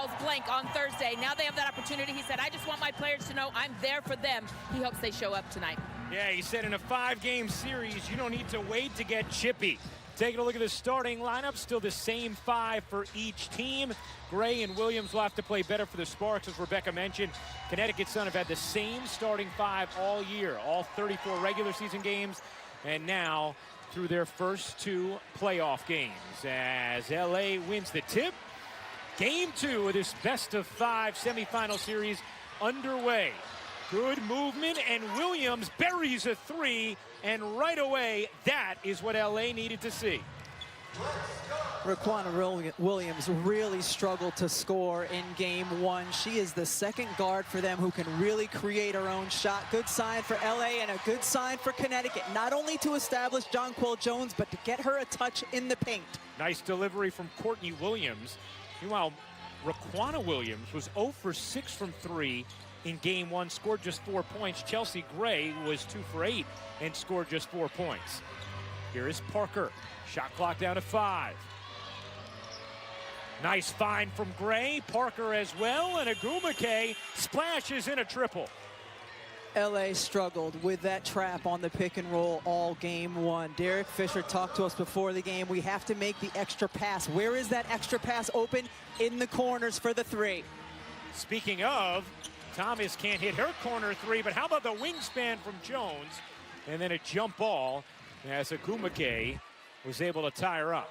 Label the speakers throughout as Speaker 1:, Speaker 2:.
Speaker 1: Charles Blank on Thursday. Now they have that opportunity. He said, I just want my players to know I'm there for them. He hopes they show up tonight.
Speaker 2: Yeah, he said in a 5-game series, you don't need to wait to get chippy. Taking a look at the starting lineup, still the same 5 for each team. Gray and Williams will have to play better for the Sparks, as Rebecca mentioned. Connecticut Sun have had the same starting 5 all year, all 34 regular season games, and now through their first 2 playoff games. As LA wins the tip, Game 2 of this best-of-5 semifinal series underway. Good movement, and Williams buries a 3, and right away, that is what LA needed to see.
Speaker 3: Raquana Williams really struggled to score in Game 1. She is the second guard for them who can really create her own shot. Good sign for LA and a good sign for Connecticut, not only to establish Jonquel Jones, but to get her a touch in the paint.
Speaker 2: Nice delivery from Courtney Williams. Meanwhile, Raquana Williams was 0 for 6 from 3 in Game 1, scored just 4 points. Chelsea Gray was 2 for 8 and scored just 4 points. Here is Parker. Shot clock down to 5. Nice find from Gray. Parker as well, and Wnba splashes in a triple.
Speaker 3: LA struggled with that trap on the pick and roll all Game 1. Derek Fisher talked to us before the game. We have to make the extra pass. Where is that extra pass open? In the corners for the 3.
Speaker 2: Speaking of, Thomas can't hit her corner 3, but how about the wingspan from Jones? And then a jump ball as Wnba was able to tie her up.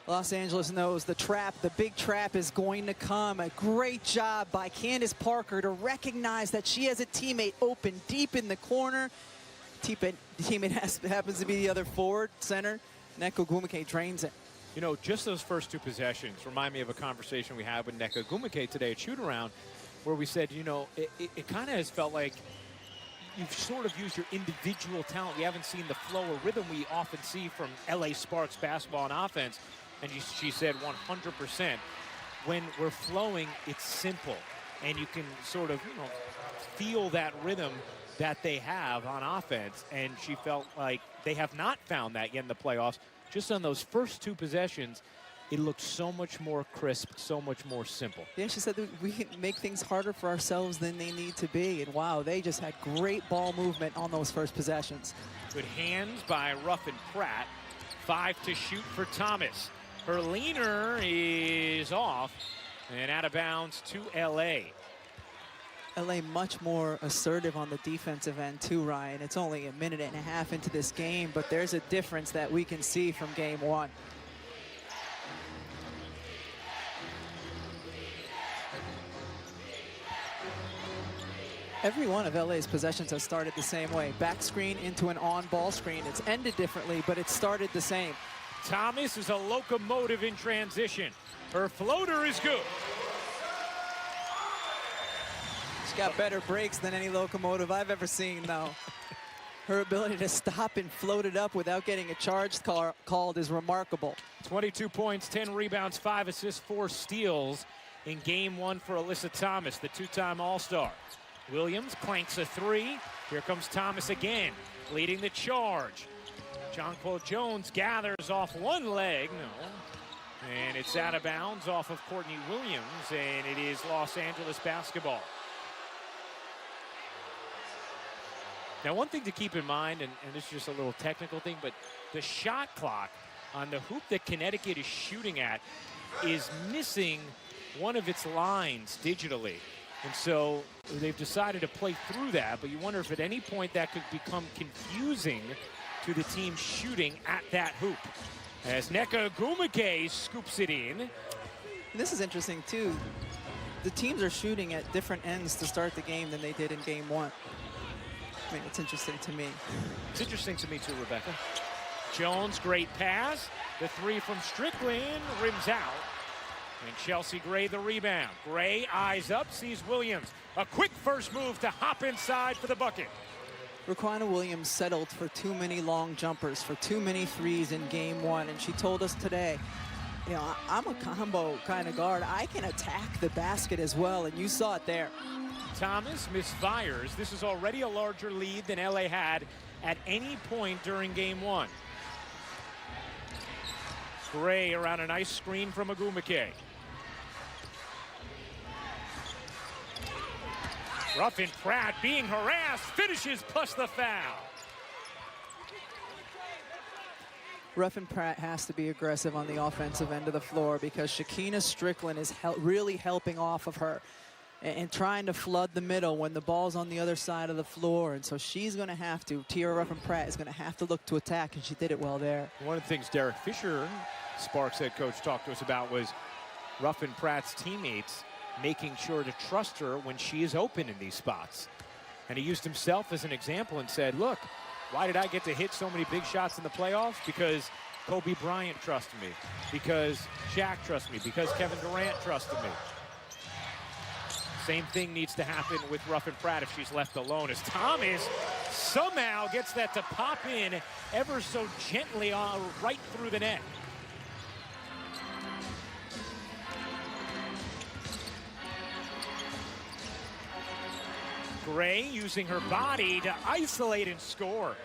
Speaker 3: Los Angeles knows the trap, the big trap is going to come. A great job by Candace Parker to recognize that she has a teammate open deep in the corner. Teammate happens to be the other forward center. Nneka Wnba drains it.
Speaker 2: You know, just those first 2 possessions remind me of a conversation we had with Nneka Wnba today at shoot-around, where we said, you know, it kind of has felt like you've sort of used your individual talent. We haven't seen the flow or rhythm we often see from LA Sparks basketball and offense. And she said 100%. When we're flowing, it's simple. And you can sort of, you know, feel that rhythm that they have on offense. And she felt like they have not found that yet in the playoffs. Just on those first 2 possessions, it looked so much more crisp, so much more simple.
Speaker 3: Yeah, she said that we can make things harder for ourselves than they need to be. And wow, they just had great ball movement on those first possessions. Good
Speaker 2: hands by Ruff and Pratt. 5 to shoot for Thomas. Her leaner is off and out of bounds to LA.
Speaker 3: LA much more assertive on the defensive end too, Ryan. It's only a minute and a half into this game, but there's a difference that we can see from Game 1. Every one of LA's possessions has started the same way. Back screen into an on-ball screen. It's ended differently, but it started the same.
Speaker 2: Thomas is a locomotive in transition. Her floater is good.
Speaker 3: She's got better breaks than any locomotive I've ever seen, though. Her ability to stop and float it up without getting a charge called is remarkable.
Speaker 2: 22 points, 10 rebounds, 5 assists, 4 steals in Game 1 for Alyssa Thomas, the 2-time All-Star. Williams clanks a 3. Here comes Thomas again, leading the charge. Jonquel Jones gathers off one leg, and it's out of bounds off of Courtney Williams, and it is Los Angeles basketball. Now, one thing to keep in mind, and this is just a little technical thing, but the shot clock on the hoop that Connecticut is shooting at is missing one of its lines digitally. And so they've decided to play through that, but you wonder if at any point that could become confusing to the team shooting at that hoop. As Nneka Wnba scoops it in.
Speaker 3: This is interesting, too. The teams are shooting at different ends to start the game than they did in Game 1. I mean, it's interesting to me.
Speaker 2: It's interesting to me, too, Rebecca. Jones, great pass. The 3 from Strickland rims out. And Chelsea Gray the rebound. Gray eyes up, sees Williams. A quick first move to hop inside for the bucket.
Speaker 3: Raquana Williams settled for too many long jumpers, for too many threes in Game 1. And she told us today, you know, I'm a combo kind of guard. I can attack the basket as well, and you saw it there.
Speaker 2: Thomas misfires. This is already a larger lead than LA had at any point during Game 1. Gray around a nice screen from Wnba. Ruffin Pratt being harassed, finishes plus the foul.
Speaker 3: Ruffin Pratt has to be aggressive on the offensive end of the floor because Shekinna Strickland is really helping off of her and trying to flood the middle when the ball's on the other side of the floor. And so she's going to have to, Tiara Ruffin Pratt is going to have to look to attack, and she did it well there.
Speaker 2: One of the things Derek Fisher, Sparks head coach, talked to us about was Ruffin Pratt's teammates making sure to trust her when she is open in these spots. And he used himself as an example and said, look, why did I get to hit so many big shots in the playoffs? Because Kobe Bryant trusted me, because Shaq trusted me, because Kevin Durant trusted me. Same thing needs to happen with Ruffin Pratt if she's left alone, as Thomas somehow gets that to pop in ever so gently right through the net. Gray using her body to isolate and score.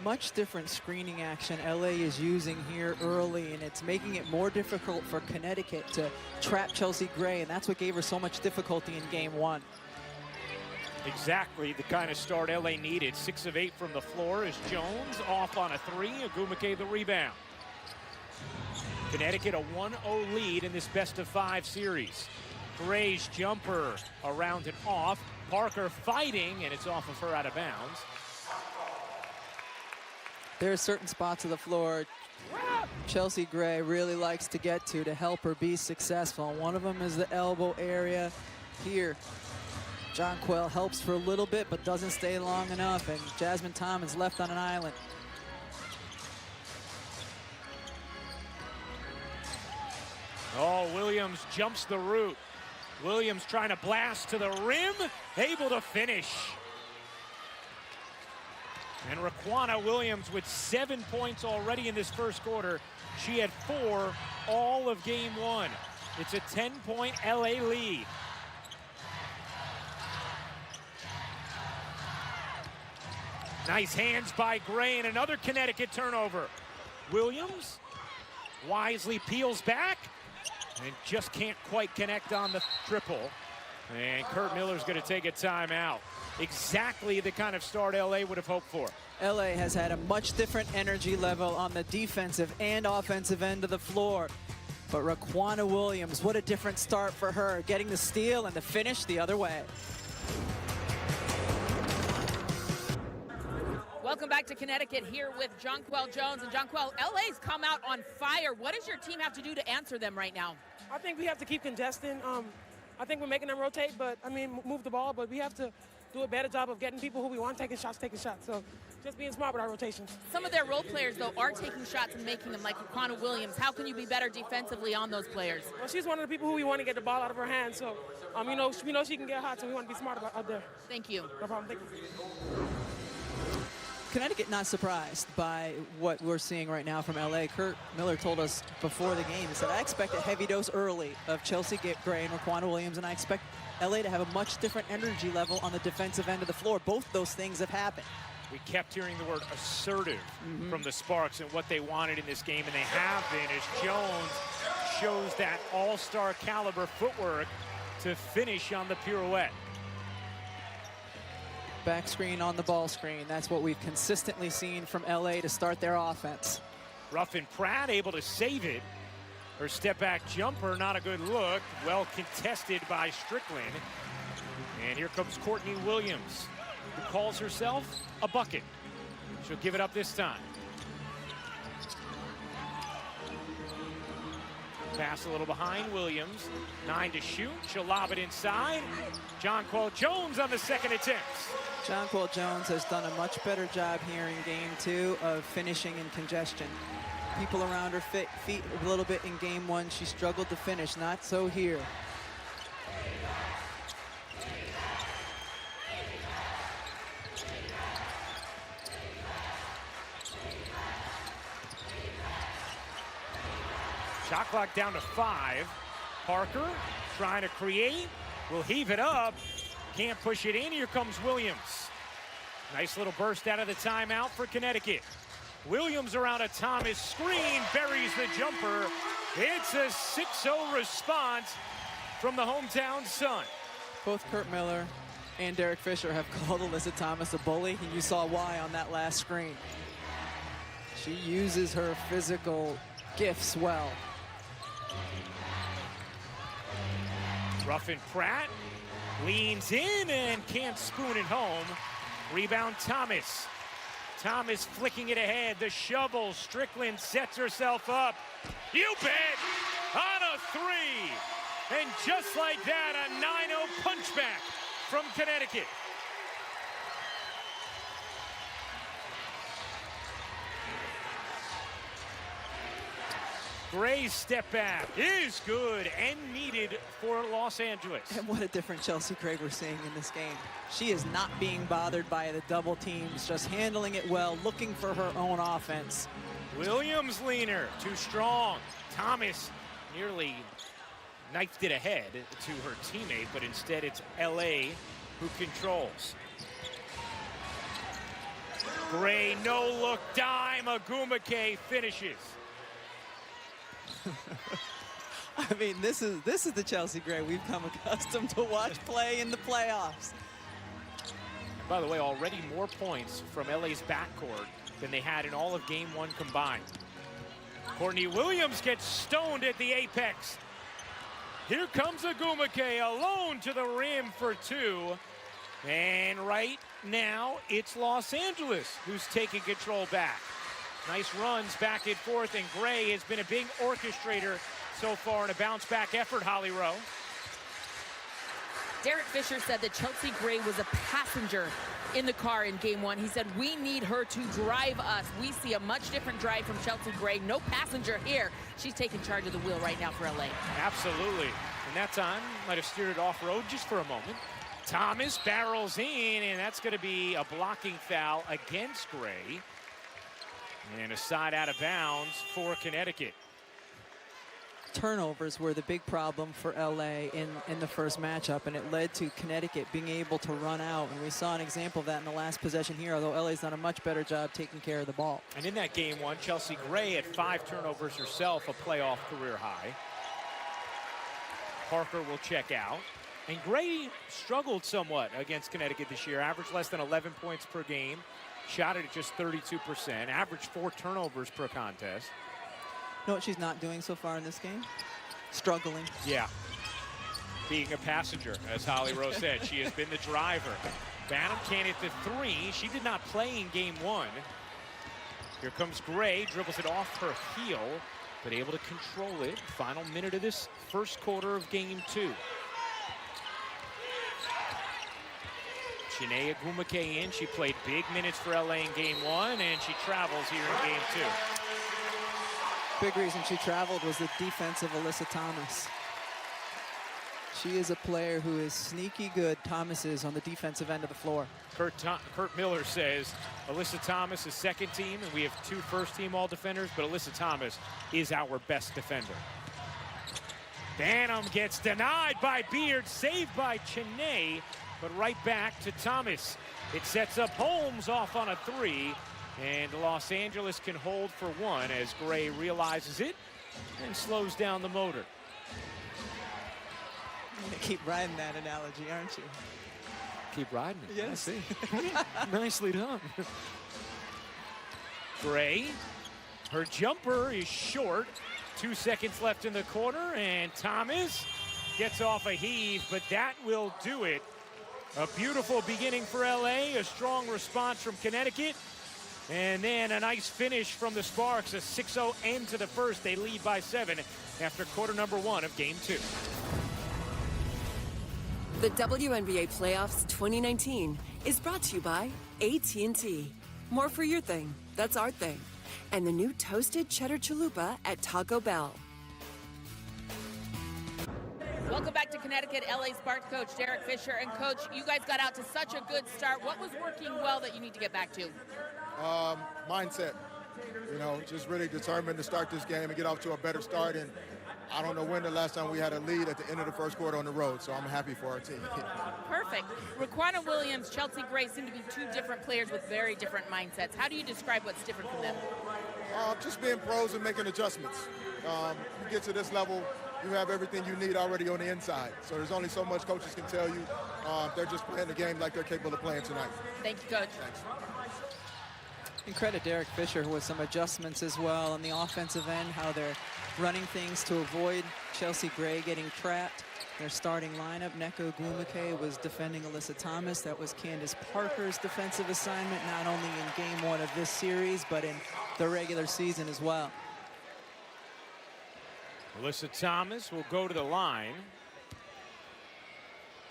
Speaker 3: Much different screening action LA is using here early, and it's making it more difficult for Connecticut to trap Chelsea Gray, and that's what gave her so much difficulty in game one.
Speaker 2: Exactly the kind of start LA needed. 6 of 8 from the floor as Jones off on a 3. Wnba the rebound. Connecticut a 1-0 lead in this best-of-5 series. Gray's jumper around and off. Parker fighting, and it's off of her out of bounds.
Speaker 3: There are certain spots of the floor Chelsea Gray really likes to get to help her be successful. One of them is the elbow area. Here, Jonquel helps for a little bit, but doesn't stay long enough, and Jasmine Thomas left on an island.
Speaker 2: Oh, Williams jumps the route. Williams trying to blast to the rim, able to finish. And Raquana Williams with 7 points already in this first quarter. She had 4 all of game one. It's a 10-point LA lead. Nice hands by Gray, and another Connecticut turnover. Williams wisely peels back and just can't quite connect on the triple. And Kurt Miller's going to take a timeout. Exactly the kind of start LA would have hoped for.
Speaker 3: LA has had a much different energy level on the defensive and offensive end of the floor. But Raquana Williams, what a different start for her, getting the steal and the finish the other way.
Speaker 1: Welcome back to Connecticut here with Jonquel Jones. And Jonquel, LA's come out on fire. What does your team have to do to answer them right now?
Speaker 4: I think we have to keep congesting. I think we're making them rotate, but I mean, move the ball, but we have to do a better job of getting people who we want taking shots. So just being smart with our rotations. Some
Speaker 1: of their role players, though, are taking shots and making them, like Raquana Williams. How can you be better defensively on those players?
Speaker 4: Well, she's one of the people who we want to get the ball out of her hands. So, we know she can get hot, so we want to be smart out there.
Speaker 1: Thank you.
Speaker 4: No problem. Thank you.
Speaker 3: Connecticut not surprised by what we're seeing right now from LA. Kurt Miller told us before the game, he said, I expect a heavy dose early of Chelsea Gray and Raquana Williams, and I expect LA to have a much different energy level on the defensive end of the floor. Both those things have happened.
Speaker 2: We kept hearing the word assertive from the Sparks and what they wanted in this game, and they have been, as Jones shows that all-star caliber footwork to finish on the pirouette.
Speaker 3: Back screen on the ball screen. That's what we've consistently seen from LA to start their offense.
Speaker 2: Ruffin Pratt able to save it. Her step back jumper, not a good look. Well contested by Strickland. And here comes Courtney Williams, who calls herself a bucket. She'll give it up this time. Pass a little behind Williams. 9 to shoot. She'll lob it inside. Jonquel Jones on the second attempt.
Speaker 3: Jonquel Jones has done a much better job here in game two of finishing in congestion. People around her feet a little bit in game one. She struggled to finish, not so here.
Speaker 2: Shot clock down to 5. Parker trying to create. Will heave it up. Can't push it in. Here comes Williams. Nice little burst out of the timeout for Connecticut. Williams around a Thomas screen, buries the jumper. It's a 6-0 response from the hometown Sun.
Speaker 3: Both Kurt Miller and Derek Fisher have called Alyssa Thomas a bully, and you saw why on that last screen. She uses her physical gifts well.
Speaker 2: Ruffin Pratt leans in and can't spoon it home. Rebound Thomas. Thomas flicking it ahead. The shovel. Strickland sets herself up. You bet! On a three. And just like that, a 9-0 punchback from Connecticut. Gray's step back is good and needed for Los Angeles.
Speaker 3: And what a different Chelsea Gray we're seeing in this game. She is not being bothered by the double teams, just handling it well, looking for her own offense.
Speaker 2: Williams leaner, too strong. Thomas nearly knifed it ahead to her teammate, but instead it's LA who controls. Gray, no look dime. Wnba finishes.
Speaker 3: I mean, this is the Chelsea Gray we've come accustomed to watch play in the playoffs.
Speaker 2: And by the way, already more points from LA's backcourt than they had in all of Game 1 combined. Courtney Williams gets stoned at the apex. Here comes Wnba alone to the rim for two. And right now, it's Los Angeles who's taking control back. Nice runs back and forth, and Gray has been a big orchestrator so far in a bounce-back effort, Holly Rowe.
Speaker 1: Derek Fisher said that Chelsea Gray was a passenger in the car in Game 1. He said, we need her to drive us. We see a much different drive from Chelsea Gray. No passenger here. She's taking charge of the wheel right now for LA.
Speaker 2: Absolutely. And that time, might have steered it off-road just for a moment. Thomas barrels in, and that's going to be a blocking foul against Gray. And a side out of bounds for Connecticut.
Speaker 3: Turnovers were the big problem for LA in the first matchup, and it led to Connecticut being able to run out. And we saw an example of that in the last possession here, although LA's done a much better job taking care of the ball.
Speaker 2: And in that Game 1, Chelsea Gray had 5 turnovers herself, a playoff career high. Parker will check out. And Gray struggled somewhat against Connecticut this year, averaged less than 11 points per game. Shot it at just 32%, averaged 4 turnovers per contest.
Speaker 3: You know what she's not doing so far in this game? Struggling.
Speaker 2: Yeah. Being a passenger, as Holly Rowe said. She has been the driver. Banham can't hit the 3. She did not play in Game 1. Here comes Gray, dribbles it off her heel, but able to control it. Final minute of this first quarter of Game 2. Chinea Wnba in. She played big minutes for LA in Game 1, and she travels here in Game 2.
Speaker 3: Big reason she traveled was the defense of Alyssa Thomas. She is a player who is sneaky good. Thomas is on the defensive end of the floor.
Speaker 2: Kurt Miller says Alyssa Thomas is second team, and we have 2 first-team all-defenders, but Alyssa Thomas is our best defender. Banham gets denied by Beard, saved by Chinea. But right back to Thomas. It sets up Holmes off on a 3. And Los Angeles can hold for 1 as Gray realizes it and slows down the motor.
Speaker 3: You're gonna keep riding that analogy, aren't you?
Speaker 2: Keep riding it.
Speaker 3: Yes.
Speaker 2: I see. Nicely done. Gray, her jumper is short. 2 seconds left in the corner, and Thomas gets off a heave, but that will do it. A beautiful beginning for LA, a strong response from Connecticut, and then a nice finish from the Sparks. A 6-0 end to the first. They lead by 7 after quarter number 1 of Game 2.
Speaker 5: The WNBA Playoffs 2019 is brought to you by AT&T. More for your thing, that's our thing. And the new toasted cheddar chalupa at Taco Bell.
Speaker 1: Welcome back to Connecticut. LA Sparks coach Derek Fisher. And coach, you guys got out to such a good start. What was working well that you need to get back to?
Speaker 6: Mindset. You know, just really determined to start this game and get off to a better start. And I don't know when the last time we had a lead at the end of the first quarter on the road, so I'm happy for our team.
Speaker 1: Perfect. Raquana Williams, Chelsea Gray seem to be 2 different players with very different mindsets. How do you describe what's different from them?
Speaker 6: Just being pros and making adjustments. You get to this level, you have everything you need already on the inside. So there's only so much coaches can tell you. They're just playing the game like they're capable of playing tonight.
Speaker 1: Thank you, Coach.
Speaker 6: Thanks.
Speaker 3: And credit Derek Fisher with some adjustments as well on the offensive end, how they're running things to avoid Chelsea Gray getting trapped. Their starting lineup, Wnba was defending Alyssa Thomas. That was Candace Parker's defensive assignment, not only in game 1 of this series, but in the regular season as well.
Speaker 2: Alyssa Thomas will go to the line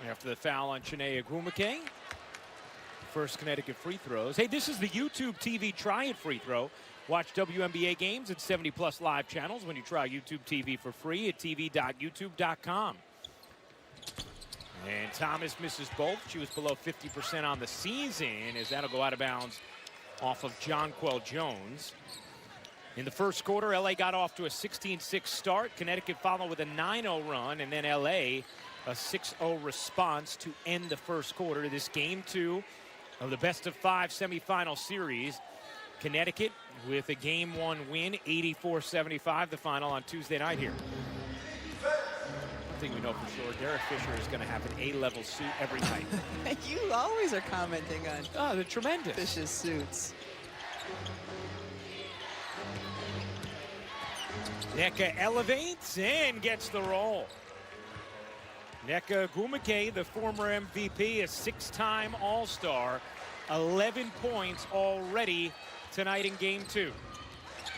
Speaker 2: after the foul on Wnba. First Connecticut free throws. Hey, this is the YouTube TV Try It free throw. Watch WNBA games at 70+ live channels when you try YouTube TV for free at tv.youtube.com. And Thomas misses both. She was below 50% on the season, as that'll go out of bounds off of Jonquel Jones. In the first quarter, LA got off to a 16-6 start. Connecticut followed with a 9-0 run, and then LA a 6-0 response to end the first quarter. This game 2 of the best-of-5 semifinal series. Connecticut with a game 1 win, 84-75, the final on Tuesday night here. One thing we know for sure, Derek Fisher is going to have an A-level suit every night.
Speaker 3: You always are commenting on
Speaker 2: Oh, they're tremendous.
Speaker 3: Fisher's suits.
Speaker 2: Nneka elevates and gets the roll. Wnba, the former MVP, a 6-time All-Star, 11 points already tonight in game 2.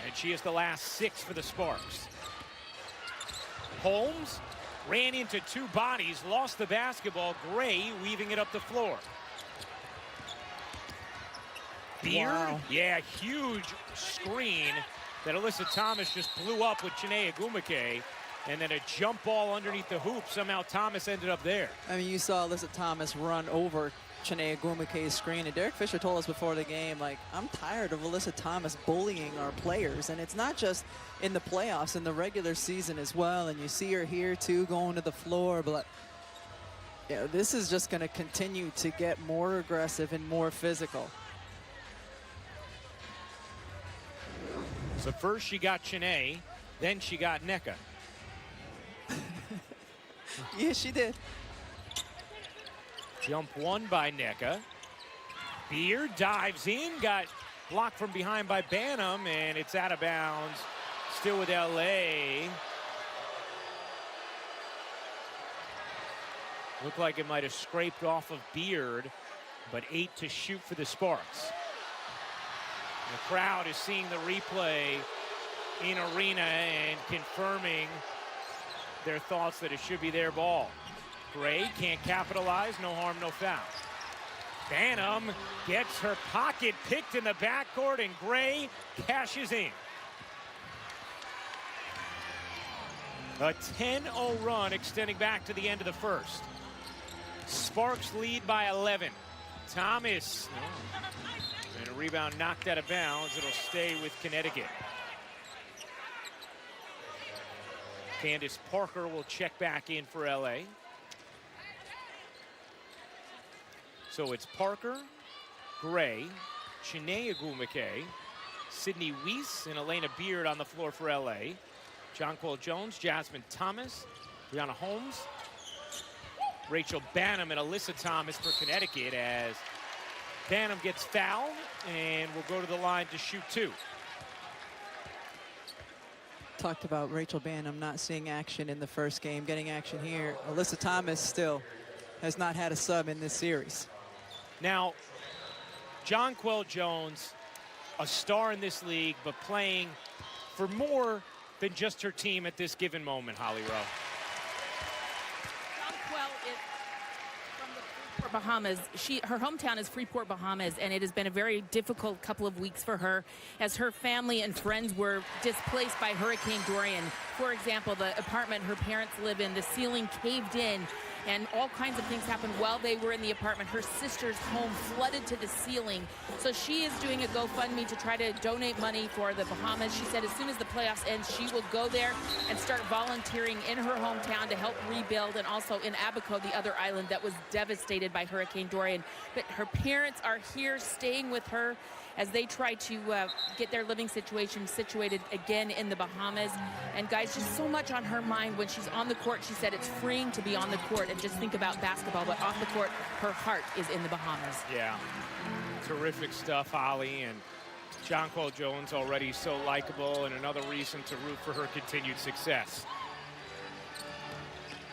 Speaker 2: And she is the last 6 for the Sparks. Holmes ran into 2 bodies, lost the basketball. Gray weaving it up the floor. Beard,
Speaker 3: wow.
Speaker 2: Yeah, huge screen that Alyssa Thomas just blew up with Wnba. And then a jump ball underneath the hoop. Somehow Thomas ended up there.
Speaker 3: I mean, you saw Alyssa Thomas run over Wnba's screen, and Derek Fisher told us before the game, like, I'm tired of Alyssa Thomas bullying our players, and it's not just in the playoffs, in the regular season as well, and you see her here too going to the floor, but you know, this is just going to continue to get more aggressive and more physical.
Speaker 2: So first she got Chene, then she got Nneka.
Speaker 3: Yeah, she did.
Speaker 2: Jump 1 by Nneka. Beard dives in, got blocked from behind by Banham, and it's out of bounds. Still with LA. Looked like it might have scraped off of Beard, but 8 to shoot for the Sparks. The crowd is seeing the replay in arena and confirming their thoughts that it should be their ball. Gray can't capitalize, no harm, no foul. Banham gets her pocket picked in the backcourt, and Gray cashes in. A 10-0 run extending back to the end of the first. Sparks lead by 11. Thomas, and a rebound knocked out of bounds. It'll stay with Connecticut. Candace Parker will check back in for LA. So it's Parker, Gray, Chinea Wnba, Sydney Weiss, and Elena Beard on the floor for LA. Jonquel Jones, Jasmine Thomas, Brianna Holmes, Rachel Banham, and Alyssa Thomas for Connecticut as Banham gets fouled and will go to the line to shoot 2.
Speaker 3: Talked about Rachel Banham not seeing action in the first game, getting action here. Alyssa Thomas still has not had a sub in this series.
Speaker 2: Now, Jonquel Jones, a star in this league, but playing for more than just her team at this given moment, Holly Rowe.
Speaker 1: Jonquel is from the Freeport Bahamas. Her hometown is Freeport, Bahamas, and it has been a very difficult couple of weeks for her as her family and friends were displaced by Hurricane Dorian. For example, the apartment her parents live in, the ceiling caved in, and all kinds of things happened while they were in the apartment. Her sister's home flooded to the ceiling. So she is doing a GoFundMe to try to donate money for the Bahamas. She said as soon as the playoffs end, she will go there and start volunteering in her hometown to help rebuild, and also in Abaco, the other island that was devastated by Hurricane Dorian. But her parents are here staying with her, as they try to get their living situation situated again in the Bahamas. And guys, just so much on her mind when she's on the court. She said it's freeing to be on the court and just think about basketball, but off the court, her heart is in the Bahamas.
Speaker 2: Yeah, terrific stuff, Holly. And Jonquel Jones already so likable and another reason to root for her continued success.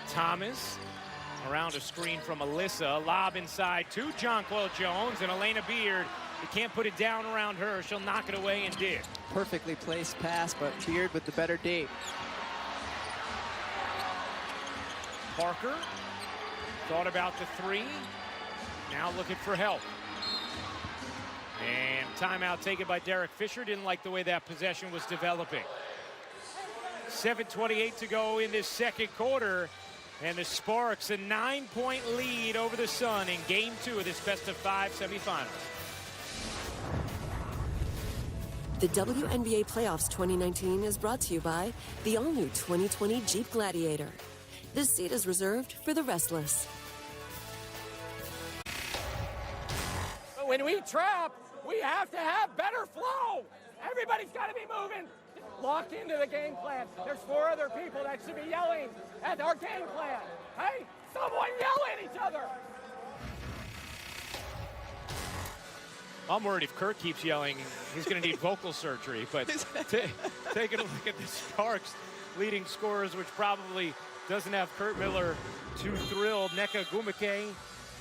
Speaker 2: Thomas around a screen from Alyssa, lob inside to Jonquel Jones, and Elena Beard, you can't put it down around her. She'll knock it away and did.
Speaker 3: Perfectly placed pass, but Beard with the better date.
Speaker 2: Parker thought about the three, now looking for help. And timeout taken by Derek Fisher. Didn't like the way that possession was developing. 7:28 to go in this second quarter. And the Sparks a 9-point lead over the Sun in Game 2 of this best-of-5 semifinals.
Speaker 5: The WNBA Playoffs 2019 is brought to you by the all-new 2020 Jeep Gladiator. This seat is reserved for the restless.
Speaker 7: When we trap, we have to have better flow. Everybody's got to be moving. Locked into the game plan. There's 4 other people that should be yelling at our game plan. Hey, someone yell at each other.
Speaker 2: I'm worried if Kurt keeps yelling, he's going to need vocal surgery. But taking a look at the Sparks leading scorers, which probably doesn't have Kurt Miller too thrilled. Nneka Ogwumike,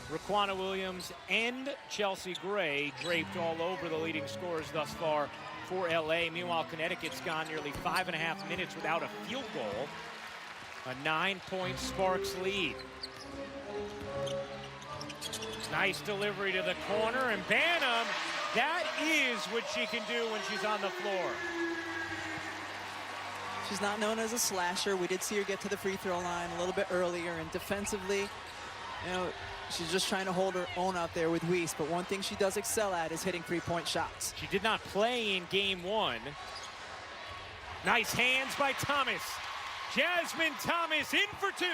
Speaker 2: Raquana Williams, and Chelsea Gray draped all over the leading scorers thus far for LA. Meanwhile, Connecticut's gone nearly 5.5 minutes without a field goal. A 9-point Sparks lead. Nice delivery to the corner, and Banham, that is what she can do when she's on the floor.
Speaker 3: She's not known as a slasher. We did see her get to the free throw line a little bit earlier, and defensively, you know, she's just trying to hold her own out there with Weiss, but one thing she does excel at is hitting three-point shots.
Speaker 2: She did not play in Game 1. Nice hands by Thomas. Jasmine Thomas in for 2.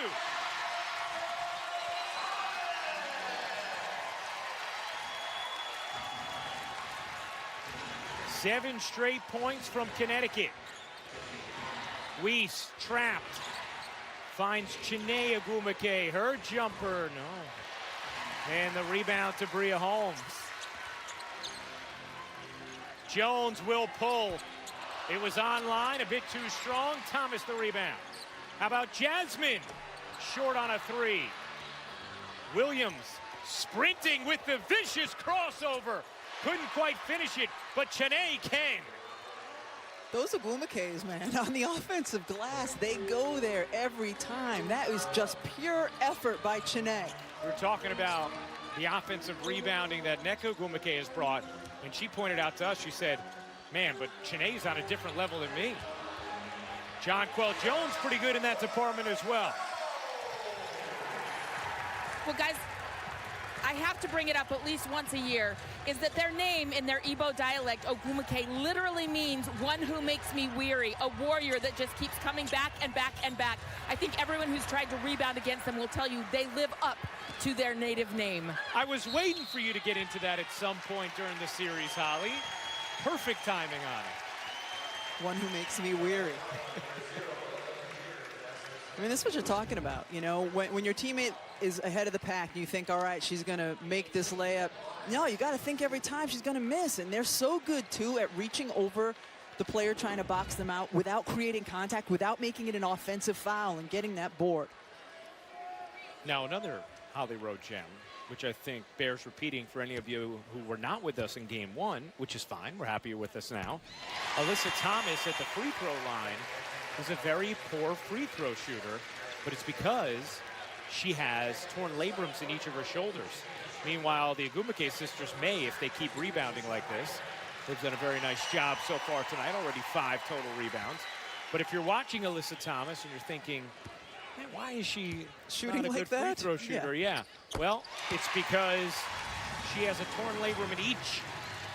Speaker 2: Seven straight points from Connecticut. Weiss trapped. Finds Chiney Ogwumike. Her jumper, no. And the rebound to Bria Holmes. Jones will pull. It was online, a bit too strong. Thomas the rebound. How about Jasmine? Short on a 3. Williams sprinting with the vicious crossover. Couldn't quite finish it, but Chiney can.
Speaker 3: Those Ogwumikes, man, on the offensive glass, they go there every time. That was just pure effort by Chiney.
Speaker 2: We're talking about the offensive rebounding that Nneka Ogwumike has brought, and she pointed out to us, she said, man, but Chiney's on a different level than me. Jonquel Jones pretty good in that department as well.
Speaker 1: Well, guys, I have to bring it up at least once a year, is that their name in their Igbo dialect, Ogwumike, literally means one who makes me weary, a warrior that just keeps coming back and back and back. I think everyone who's tried to rebound against them will tell you they live up to their native name.
Speaker 2: I was waiting for you to get into that at some point during the series, Holly. Perfect timing on it.
Speaker 3: One who makes me weary. I mean, that's what you're talking about. You know, when your teammate is ahead of the pack, you think, all right, she's going to make this layup. No, you got to think every time she's going to miss. And they're so good, too, at reaching over the player trying to box them out without creating contact, without making it an offensive foul and getting that board.
Speaker 2: Now, another Holly Road gem, which I think bears repeating for any of you who were not with us in Game 1, which is fine. We're happy you're with us now. Alyssa Thomas at the free throw line is a very poor free throw shooter, but it's because she has torn labrums in each of her shoulders. Meanwhile, the Ogwumike sisters may, if they keep rebounding like this. They've done a very nice job so far tonight, already 5 total rebounds. But if you're watching Alyssa Thomas and you're thinking, man, why is she
Speaker 3: shooting
Speaker 2: not a
Speaker 3: like
Speaker 2: good
Speaker 3: that?
Speaker 2: free throw shooter? Yeah. Well, it's because she has a torn labrum in each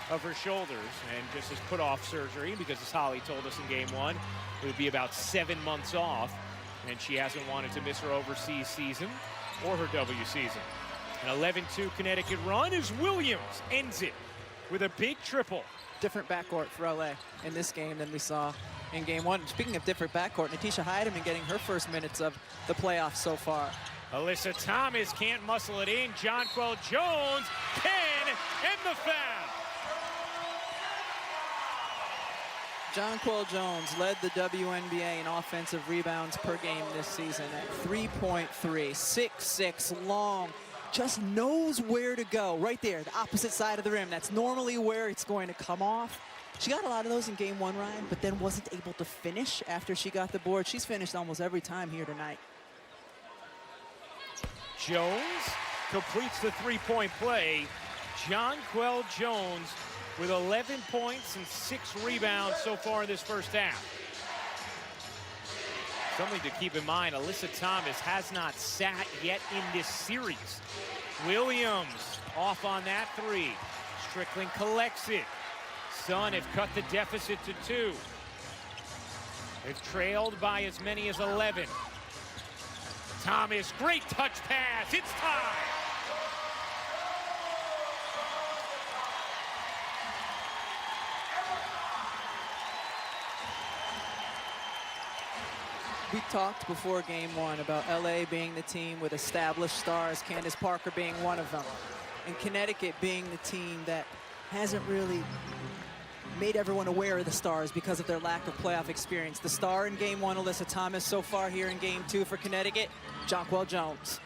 Speaker 2: of her shoulders and just has put off surgery because, as Holly told us in Game 1, it would be about 7 months off, and she hasn't wanted to miss her overseas season or her W season. An 11-2 Connecticut run as Williams ends it with a big triple.
Speaker 3: Different backcourt for LA in this game than we saw in game one. Speaking of different backcourt, Natisha Heidemann getting her first minutes of the playoffs so far.
Speaker 2: Alyssa Thomas can't muscle it in. Jonquel Jones can end the foul.
Speaker 3: Jonquel Jones led the WNBA in offensive rebounds per game this season at 3.3, 6'6", long. Just knows where to go. Right there, the opposite side of the rim. That's normally where it's going to come off. She got a lot of those in game one, Ryan, but then wasn't able to finish after she got the board. She's finished almost every time here tonight.
Speaker 2: Jones completes the three-point play. Jonquel Jones with 11 points and 6 rebounds so far in this first half. Something to keep in mind, Alyssa Thomas has not sat yet in this series. Williams off on that three. Strickland collects it. Sun have cut the deficit to 2. They've trailed by as many as 11. Thomas, great touch pass. It's tied.
Speaker 3: We talked before game one about LA being the team with established stars, Candace Parker being one of them, and Connecticut being the team that hasn't really made everyone aware of the stars because of their lack of playoff experience. The star in game one, Alyssa Thomas, so far here in game two for Connecticut, Jonquel Jones.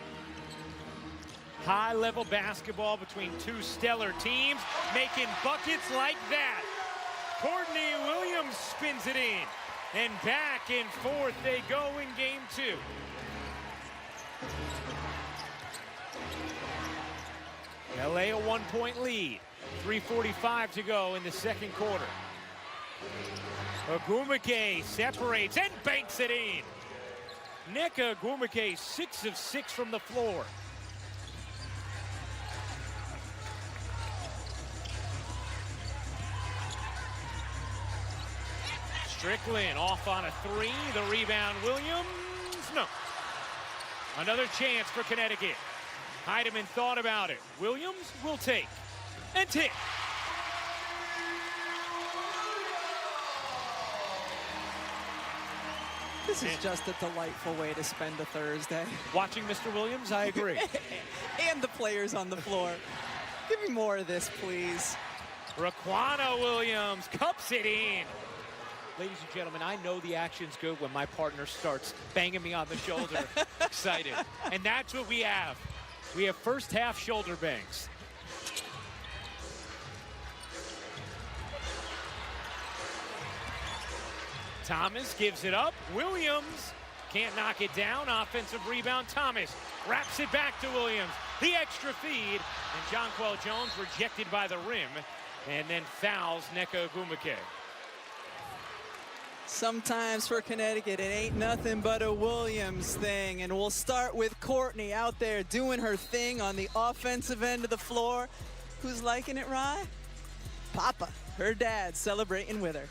Speaker 2: High-level basketball between two stellar teams, making buckets like that. Courtney Williams spins it in. And back and forth they go in game two. LA a 1-point lead. 3:45 to go in the second quarter. Wnba separates and banks it in. Nneka Wnba 6 of 6 from the floor. Strickland off on a 3. The rebound, Williams, no. Another chance for Connecticut. Heidemann thought about it. Williams will take and tip.
Speaker 3: This is just a delightful way to spend a Thursday.
Speaker 2: Watching Mr. Williams, I agree.
Speaker 3: And the players on the floor. Give me more of this, please.
Speaker 2: Raquana Williams cups it in. Ladies and gentlemen, I know the action's good when my partner starts banging me on the shoulder. Excited. And that's what we have. We have first half shoulder bangs. Thomas gives it up. Williams can't knock it down. Offensive rebound. Thomas wraps it back to Williams. The extra feed. And Jonquel Jones rejected by the rim. And then fouls Nneka Wnba.
Speaker 3: Sometimes for Connecticut, it ain't nothing but a Williams thing. And we'll start with Courtney out there doing her thing on the offensive end of the floor. Who's liking it, Rye? Papa, her dad, celebrating with her.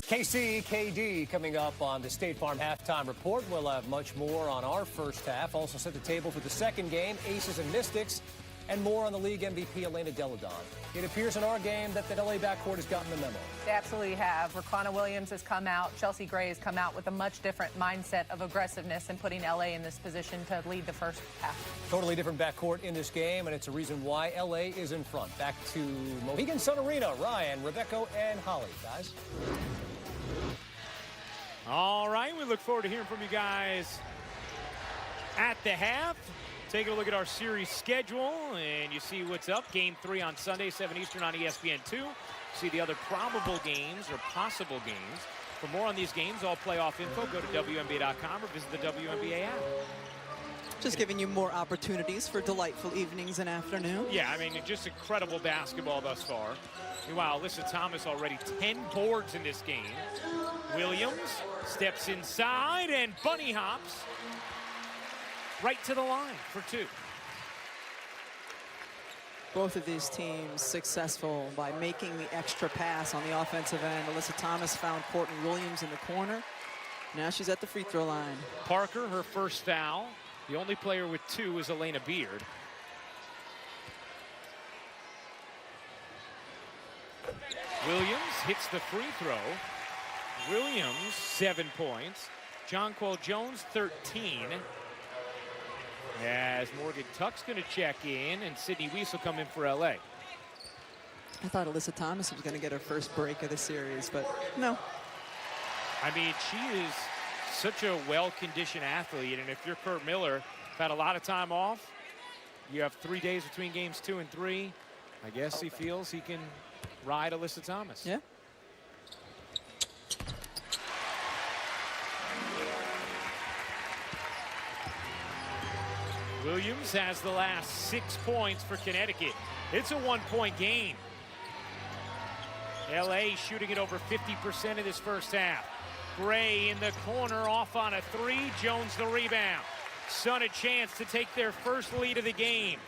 Speaker 8: KC, KD coming up on the State Farm Halftime Report. We'll have much more on our first half. Also set the table for the second game, Aces and Mystics, and more on the league MVP, Elena Deladon. It appears in our game that the LA backcourt has gotten the memo.
Speaker 9: They absolutely have. Raquana Williams has come out. Chelsea Gray has come out with a much different mindset of aggressiveness and putting LA in this position to lead the first half.
Speaker 8: Totally different backcourt in this game, and it's a reason why LA is in front. Back to Mohegan Sun Arena. Ryan, Rebecca, and Holly, guys.
Speaker 2: All right, we look forward to hearing from you guys at the half. Taking a look at our series schedule, and you see what's up. Game 3 on Sunday, 7 Eastern on ESPN2. See the other probable games or possible games. For more on these games, all playoff info, go to WNBA.com or visit the WNBA app.
Speaker 3: Just giving you more opportunities for delightful evenings and afternoons.
Speaker 2: Yeah, I mean, just incredible basketball thus far. Meanwhile, Alyssa Thomas already 10 boards in this game. Williams steps inside and bunny hops right to the line for 2.
Speaker 3: Both of these teams successful by making the extra pass on the offensive end. Alyssa Thomas found Courtney Williams in the corner. Now she's at the free throw line.
Speaker 2: Parker, her first foul. The only player with 2 is Elena Beard. Williams hits the free throw. Williams, 7 points. Jonquel Jones, 13. As Morgan Tuck's going to check in, and Sydney Weiss will come in for LA.
Speaker 3: I thought Alyssa Thomas was going to get her first break of the series, but no.
Speaker 2: I mean, she is such a well-conditioned athlete, and if you're Kurt Miller, had a lot of time off, you have 3 days between games 2 and 3. I guess he feels he can ride Alyssa Thomas.
Speaker 3: Yeah.
Speaker 2: Williams has the last 6 points for Connecticut. It's a 1-point game. LA shooting it over 50% of this first half. Gray in the corner, off on a 3. Jones the rebound. Sun a chance to take their first lead of the game.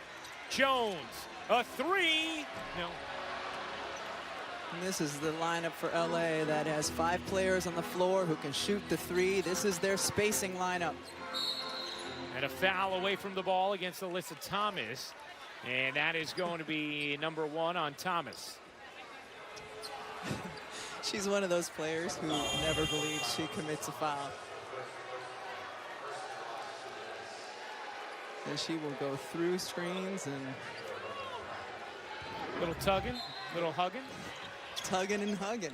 Speaker 2: Jones, a 3. No.
Speaker 3: And this is the lineup for LA that has 5 players on the floor who can shoot the 3. This is their spacing lineup.
Speaker 2: And a foul away from the ball against Alyssa Thomas. And that is going to be number 1 on Thomas.
Speaker 3: She's one of those players who never believes she commits a foul. And she will go through screens and...
Speaker 2: Little tugging, little hugging.
Speaker 3: Tugging and hugging.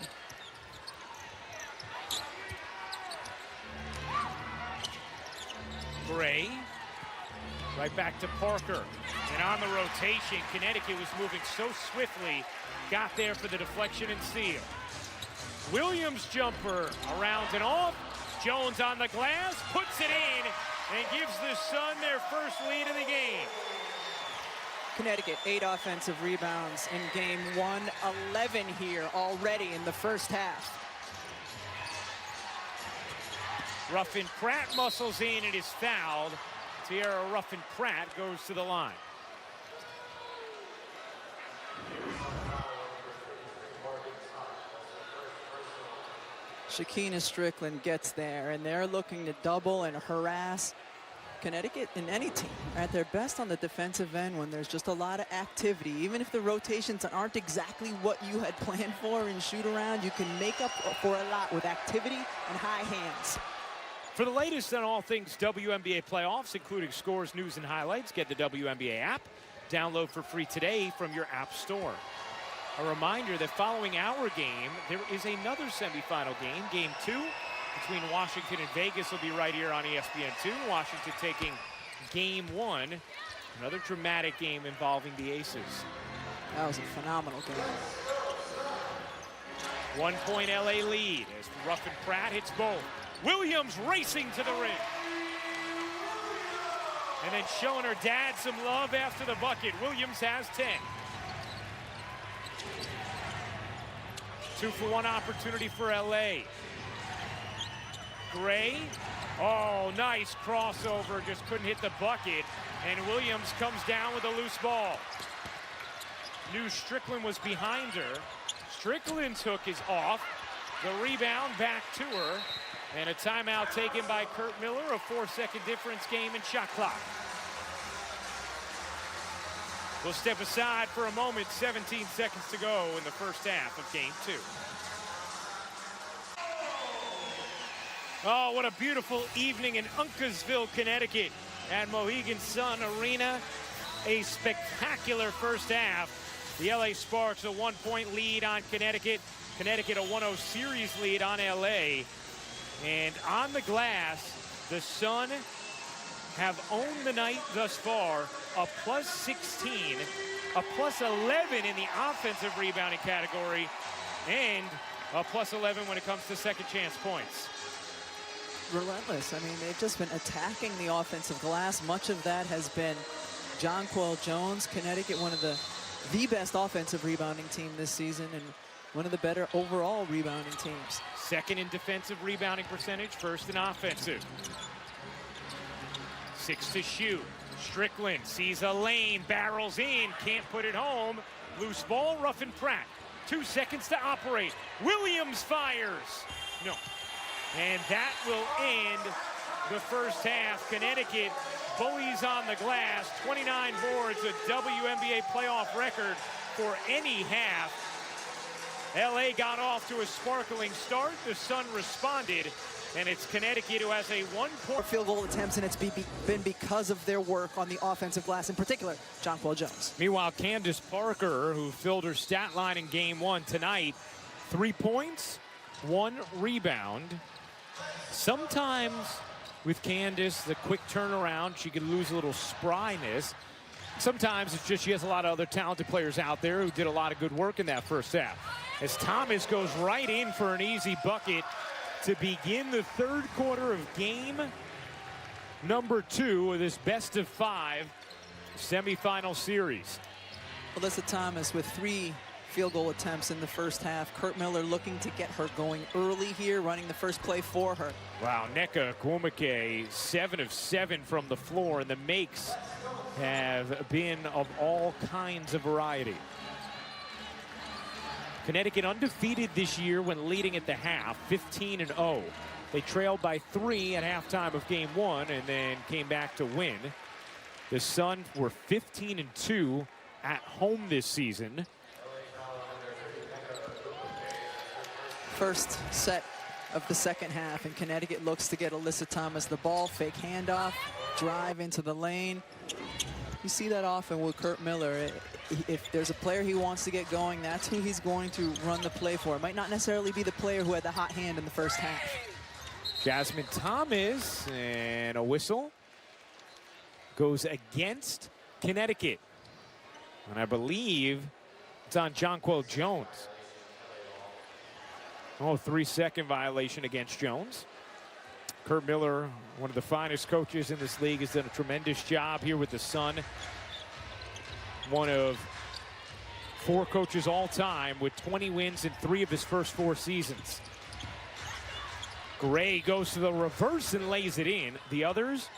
Speaker 2: Gray, right back to Parker. And on the rotation, Connecticut was moving so swiftly, got there for the deflection and steal. Williams jumper around and off. Jones on the glass, puts it in, and gives the Sun their first lead of the game.
Speaker 3: Connecticut, 8 offensive rebounds in game 1, 11 here already in the first half.
Speaker 2: Ruffin-Pratt muscles in and is fouled. Tierra Ruffin-Pratt goes to the line.
Speaker 3: Shakina Strickland gets there, and they're looking to double and harass Connecticut and any team at their best on the defensive end when there's just a lot of activity. Even if the rotations aren't exactly what you had planned for in shoot around, you can make up for a lot with activity and high hands.
Speaker 2: For the latest on all things WNBA playoffs, including scores, news, and highlights, get the WNBA app. Download for free today from your app store. A reminder that following our game, there is another semifinal game, Game 2, between Washington and Vegas will be right here on ESPN2. Washington taking Game 1, another dramatic game involving the Aces.
Speaker 3: That was a phenomenal game.
Speaker 2: 1 point LA lead as Ruffin-Pratt hits both. Williams racing to the rim. And then showing her dad some love after the bucket. Williams has 10. 2-for-1 opportunity for LA. Gray, oh, nice crossover, just couldn't hit the bucket. And Williams comes down with a loose ball. Knew Strickland was behind her. Strickland's hook is off. The rebound back to her. And a timeout taken by Kurt Miller, a 4-second difference game in shot clock. We'll step aside for a moment, 17 seconds to go in the first half of Game 2. Oh, what a beautiful evening in Uncasville, Connecticut at Mohegan Sun Arena. A spectacular first half. The LA Sparks a 1-point lead on Connecticut. Connecticut a 1-0 series lead on LA. And on the glass, the Sun have owned the night thus far. A +16, a +11 in the offensive rebounding category, and a +11 when it comes to second chance points.
Speaker 3: Relentless. I mean, they've just been attacking the offensive glass. Much of that has been Jonquel Jones. Connecticut, one of the best offensive rebounding team this season, and one of the better overall rebounding teams.
Speaker 2: Second in defensive rebounding percentage, first in offensive. 6 to shoot. Strickland sees a lane, barrels in, can't put it home. Loose ball, Ruffin-Pratt. 2 seconds to operate. Williams fires. No. And that will end the first half. Connecticut bullies on the glass. 29 boards, a WNBA playoff record for any half. LA got off to a sparkling start. The Sun responded, and it's Connecticut who has a 1-point
Speaker 3: field goal attempts, and it's been because of their work on the offensive glass, in particular, Jonquel Jones.
Speaker 2: Meanwhile, Candace Parker, who filled her stat line in game 1 tonight, 3 points, 1 rebound. Sometimes with Candace, the quick turnaround, she could lose a little spryness. Sometimes it's just she has a lot of other talented players out there who did a lot of good work in that first half. As Thomas goes right in for an easy bucket to begin the third quarter of game number 2 of this best-of-5 semifinal series.
Speaker 3: Alyssa Thomas with 3 field goal attempts in the first half. Kurt Miller looking to get her going early here, running the first play for her.
Speaker 2: Wow, Wnba 7 of 7 from the floor, and the makes have been of all kinds of variety. Connecticut undefeated this year when leading at the half, 15-0. They trailed by 3 at halftime of game 1 and then came back to win. The Sun were 15-2 at home this season.
Speaker 3: First set of the second half, and Connecticut looks to get Alyssa Thomas the ball. Fake handoff, drive into the lane. You see that often with Kurt Miller. If there's a player he wants to get going, that's who he's going to run the play for. It might not necessarily be the player who had the hot hand in the first half.
Speaker 2: Jasmine Thomas, and a whistle goes against Connecticut. And I believe it's on Jonquel Jones. Oh, 3-second violation against Jones. Kurt Miller, one of the finest coaches in this league, has done a tremendous job here with the Sun. One of 4 coaches all time with 20 wins in 3 of his first 4 seasons. Gray goes to the reverse and lays it in. The others,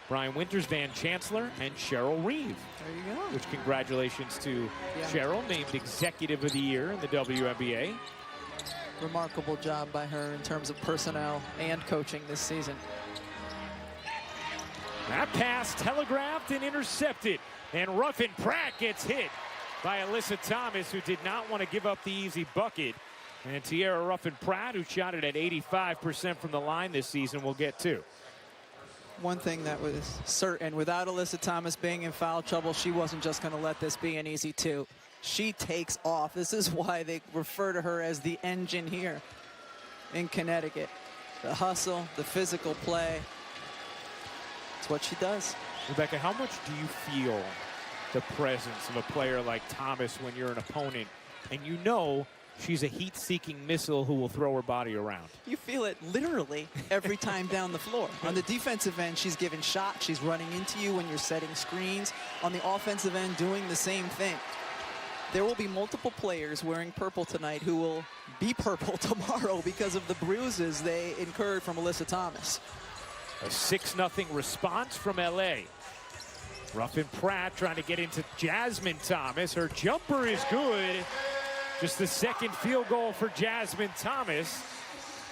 Speaker 2: Brian Winters, Van Chancellor, and Cheryl Reeve.
Speaker 3: There you go.
Speaker 2: Which congratulations to Cheryl, named Executive of the Year in the WNBA.
Speaker 3: Remarkable job by her in terms of personnel and coaching this season.
Speaker 2: That pass telegraphed and intercepted. And Ruffin Pratt gets hit by Alyssa Thomas, who did not want to give up the easy bucket. And Tiara Ruffin Pratt, who shot it at 85% from the line this season, will get 2.
Speaker 3: One thing that was certain, without Alyssa Thomas being in foul trouble, she wasn't just going to let this be an easy 2. She takes off. This is why they refer to her as the engine here in Connecticut. The hustle, the physical play. It's what she does.
Speaker 2: Rebecca, how much do you feel the presence of a player like Thomas when you're an opponent and you know she's a heat-seeking missile who will throw her body around?
Speaker 3: You feel it literally every time down the floor. On the defensive end, she's giving shots. She's running into you when you're setting screens. On the offensive end, doing the same thing. There will be multiple players wearing purple tonight who will be purple tomorrow because of the bruises they incurred from Alyssa Thomas.
Speaker 2: A 6-0 response from LA. Ruffin Pratt trying to get into Jasmine Thomas. Her jumper is good. Just the second field goal for Jasmine Thomas,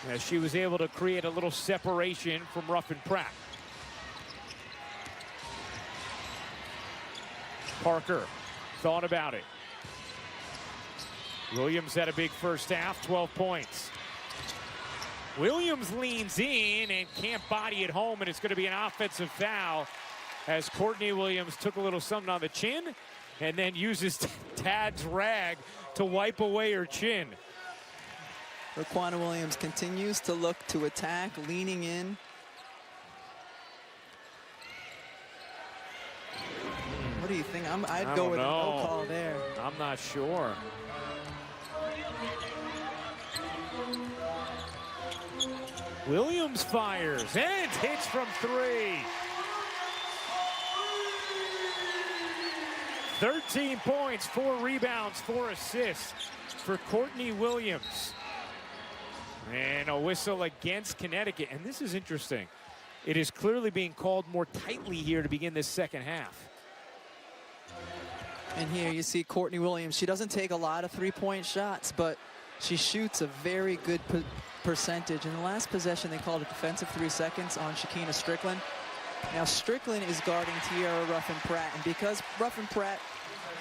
Speaker 2: as she was able to create a little separation from Ruffin Pratt. Parker thought about it. Williams had a big first half, 12 points. Williams leans in and can't body it home, and it's going to be an offensive foul as Courtney Williams took a little something on the chin and then uses Tad's rag to wipe away her chin.
Speaker 3: Raquana Williams continues to look to attack, leaning in. What do you think? I'd go with a no call there.
Speaker 2: I'm not sure. Williams fires and hits from 3. 13 points, 4 rebounds, 4 assists for Courtney Williams. And a whistle against Connecticut. And this is interesting. It is clearly being called more tightly here to begin this second half.
Speaker 3: And here you see Courtney Williams. She doesn't take a lot of three-point shots, but she shoots a very good percentage. In the last possession, they called a defensive 3 seconds on Shakina Strickland. Now Strickland is guarding Tiara Ruffin Pratt, and because Ruffin Pratt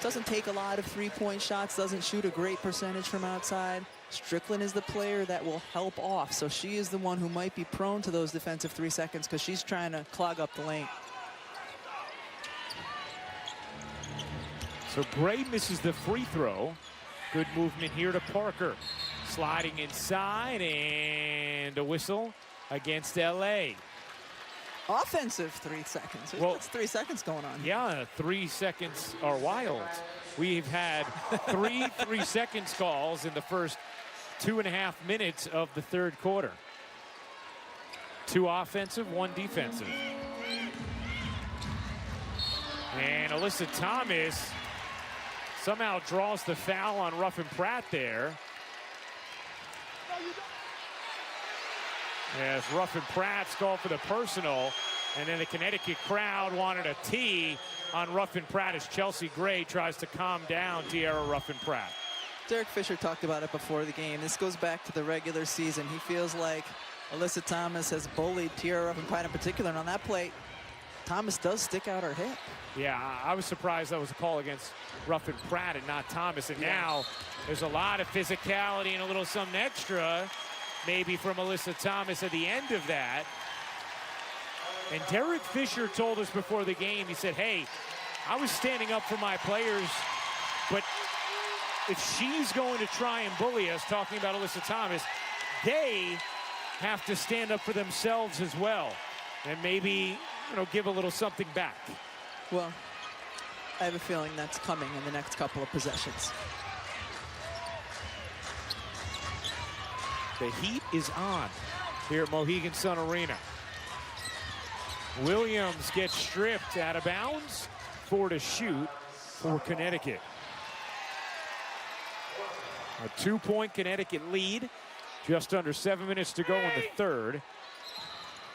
Speaker 3: Doesn't take a lot of three-point shots, doesn't shoot a great percentage from outside. Strickland is the player that will help off, so she is the one who might be prone to those defensive 3 seconds because she's trying to clog up the lane.
Speaker 2: So Gray misses the free throw. Good movement here to Parker. Sliding inside, and a whistle against LA.
Speaker 3: Offensive 3 seconds. There's lots of 3 seconds going on here.
Speaker 2: Yeah, 3 seconds are wild. We've had 3 3 seconds calls in the first 2.5 minutes of the third quarter. 2 offensive, 1 defensive. And Alyssa Thomas somehow draws the foul on Ruffin Pratt there. As Ruffin Pratt's called for the personal, and then the Connecticut crowd wanted a tee on Ruffin Pratt as Chelsea Gray tries to calm down Tierra Ruffin Pratt.
Speaker 3: Derek Fisher talked about it before the game. This goes back to the regular season. He feels like Alyssa Thomas has bullied Tierra Ruffin Pratt in particular, and on that play, Thomas does stick out her hip.
Speaker 2: Yeah, I was surprised that was a call against Ruffin Pratt and not Thomas, and now there's a lot of physicality and a little something extra maybe from Alyssa Thomas at the end of that. And Derek Fisher told us before the game, he said, hey, I was standing up for my players, but if she's going to try and bully us, talking about Alyssa Thomas, they have to stand up for themselves as well and maybe, you know, give a little something back.
Speaker 3: Well, I have a feeling that's coming in the next couple of possessions.
Speaker 2: The heat is on here at Mohegan Sun Arena. Williams gets stripped out of bounds. 4 to shoot for Connecticut. A 2-point Connecticut lead. Just under 7 minutes to go in the third.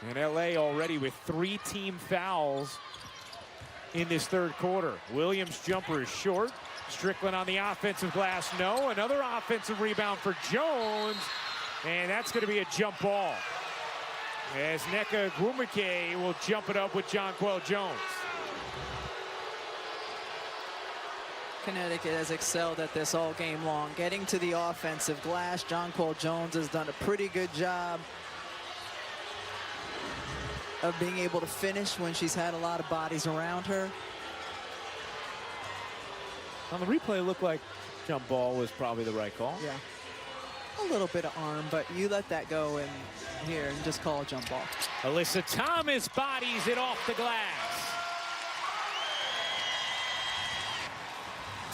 Speaker 2: And LA already with 3 team fouls in this third quarter. Williams' jumper is short. Strickland on the offensive glass, no. Another offensive rebound for Jones. And that's going to be a jump ball, as Wnba will jump it up with Jonquel Jones.
Speaker 3: Connecticut has excelled at this all game long, getting to the offensive glass. Jonquel Jones has done a pretty good job of being able to finish when she's had a lot of bodies around her.
Speaker 2: On the replay, it looked like jump ball was probably the right call.
Speaker 3: Yeah. A little bit of arm, but you let that go in here and just call a jump ball.
Speaker 2: Alyssa Thomas bodies it off the glass.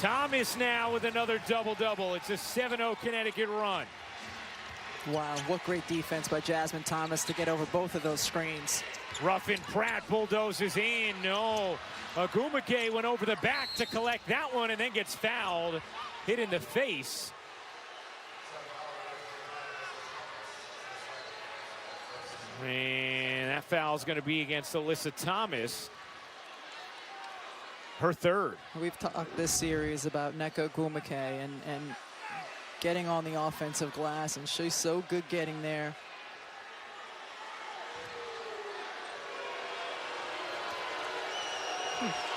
Speaker 2: Thomas now with another double-double. It's a 7-0 Connecticut run.
Speaker 3: Wow, what great defense by Jasmine Thomas to get over both of those screens.
Speaker 2: Ruffin Pratt bulldozes in. No. Wnba went over the back to collect that one and then gets fouled. Hit in the face. And that foul is going to be against Alyssa Thomas. Her third.
Speaker 3: We've talked this series about Wnba and getting on the offensive glass, and she's so good getting there.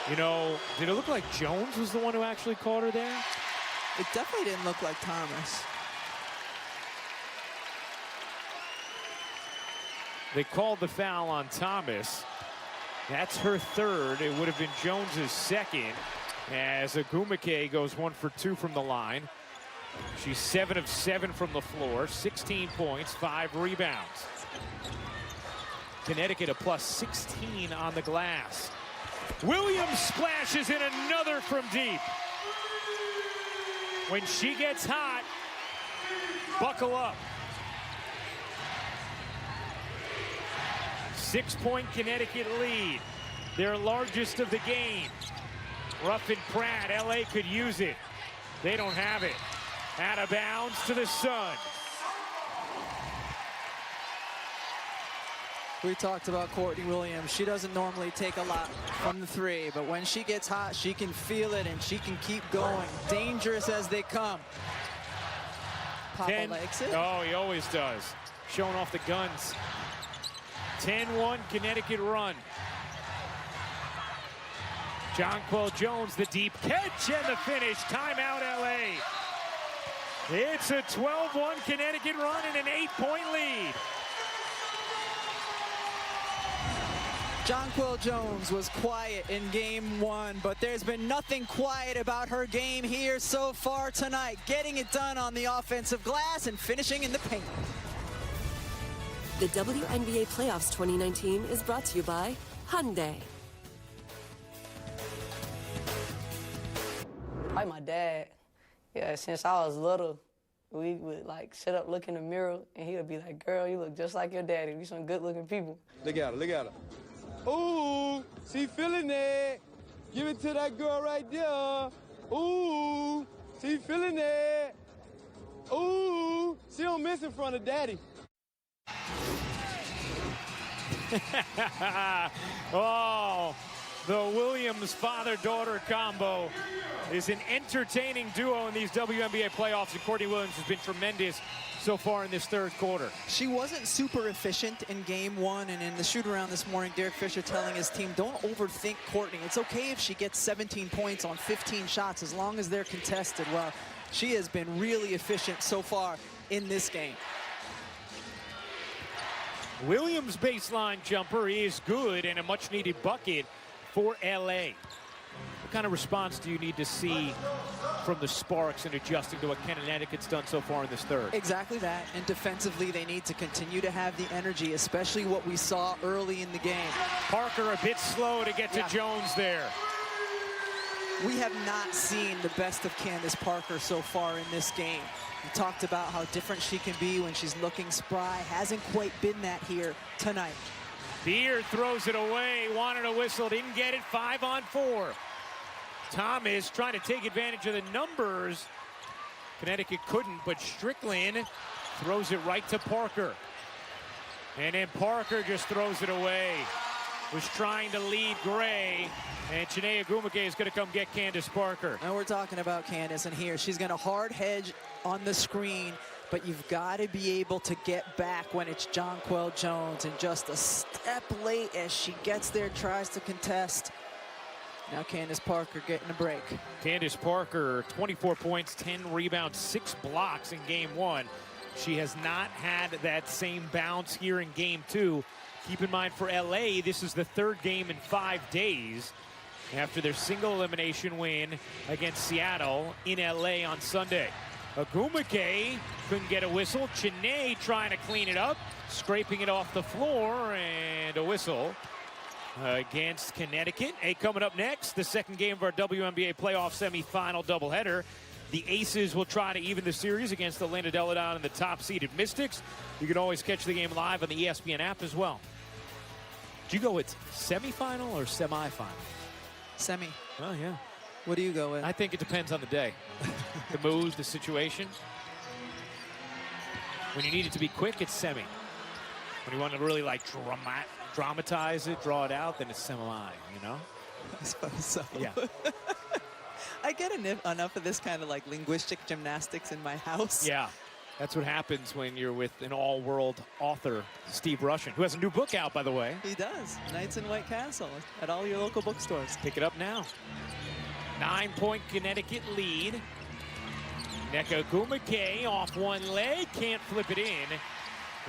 Speaker 2: You know, did it look like Jones was the one who actually caught her there?
Speaker 3: It definitely didn't look like Thomas.
Speaker 2: They called the foul on Thomas. That's her third. It would have been Jones's second, as Wnba goes 1 for 2 from the line. She's 7 of 7 from the floor, 16 points, 5 rebounds. Connecticut a plus 16 on the glass. Williams splashes in another from deep. When she gets hot, buckle up. 6-point Connecticut lead, their largest of the game. Ruffin Pratt, LA could use it. They don't have it. Out of bounds to the Sun.
Speaker 3: We talked about Courtney Williams. She doesn't normally take a lot from the 3, but when she gets hot, she can feel it and she can keep going. Dangerous as they come. Papa likes it.
Speaker 2: Oh, he always does. Showing off the guns. 10-1 Connecticut run. Jonquel Jones, the deep catch and the finish. Timeout, LA. It's a 12-1 Connecticut run and an 8-point lead.
Speaker 3: Jonquel Jones was quiet in game one, but there's been nothing quiet about her game here so far tonight. Getting it done on the offensive glass and finishing in the paint.
Speaker 5: The WNBA Playoffs 2019 is brought to you by Wnba.
Speaker 10: Like my dad. Yeah, since I was little, we would like sit up, look in the mirror, and he would be like, "Girl, you look just like your daddy. We some good-looking people."
Speaker 11: Look at her, look at her. Ooh, she feeling it. Give it to that girl right there. Ooh, she feeling it. Ooh, she don't miss in front of daddy.
Speaker 2: Oh, the Williams father-daughter combo is an entertaining duo in these WNBA playoffs, and Courtney Williams has been tremendous so far in this third quarter.
Speaker 3: She wasn't super efficient in game one, and in the shoot-around this morning, Derek Fisher telling his team, don't overthink Courtney. It's okay if she gets 17 points on 15 shots as long as they're contested. Well, she has been really efficient so far in this game.
Speaker 2: Williams' baseline jumper is good and a much-needed bucket for LA. What kind of response do you need to see from the Sparks in adjusting to what Connecticut's done so far in this third?
Speaker 3: Exactly that. And defensively, they need to continue to have the energy, especially what we saw early in the game.
Speaker 2: Parker a bit slow to get to Jones there.
Speaker 3: We have not seen the best of Candace Parker so far in this game. We talked about how different she can be when she's looking spry. Hasn't quite been that here tonight.
Speaker 2: Beard throws it away, wanted a whistle, didn't get it. 5-on-4. Thomas trying to take advantage of the numbers. Connecticut couldn't, but Strickland throws it right to Parker. And then Parker just throws it away. Was trying to lead Gray, and Chiney Ogwumike is going to come get Candace Parker.
Speaker 3: Now we're talking about Candace, and here she's going to hard hedge on the screen, but you've got to be able to get back when it's Jonquel Jones, and just a step late as she gets there, tries to contest. Now Candace Parker getting a break.
Speaker 2: Candace Parker, 24 points, 10 rebounds, 6 blocks in game one. She has not had that same bounce here in game two. Keep in mind for LA, this is the third game in 5 days after their single elimination win against Seattle in LA on Sunday. Ogwumike couldn't get a whistle. Chiney trying to clean it up, scraping it off the floor, and a whistle against Connecticut. Coming up next, the second game of our WNBA playoff semifinal doubleheader. The Aces will try to even the series against the Atlanta Deladon and the top-seeded Mystics. You can always catch the game live on the ESPN app as well. Do you go with semifinal or semi-final?
Speaker 3: Semi.
Speaker 2: Oh, yeah.
Speaker 3: What do you go with?
Speaker 2: I think it depends on the day. The mood, the situation. When you need it to be quick, it's semi. When you want to really like dramatize it, draw it out, then it's semi, you know?
Speaker 3: I suppose so.
Speaker 2: Yeah.
Speaker 3: I get enough of this kind of like linguistic gymnastics in my house.
Speaker 2: Yeah. That's what happens when you're with an all-world author, Steve Russian, who has a new book out, by the way.
Speaker 3: He does. Knights in White Castle at all your local bookstores.
Speaker 2: Pick it up now. 9-point Connecticut lead. Nneka Ogwumike off one leg, can't flip it in.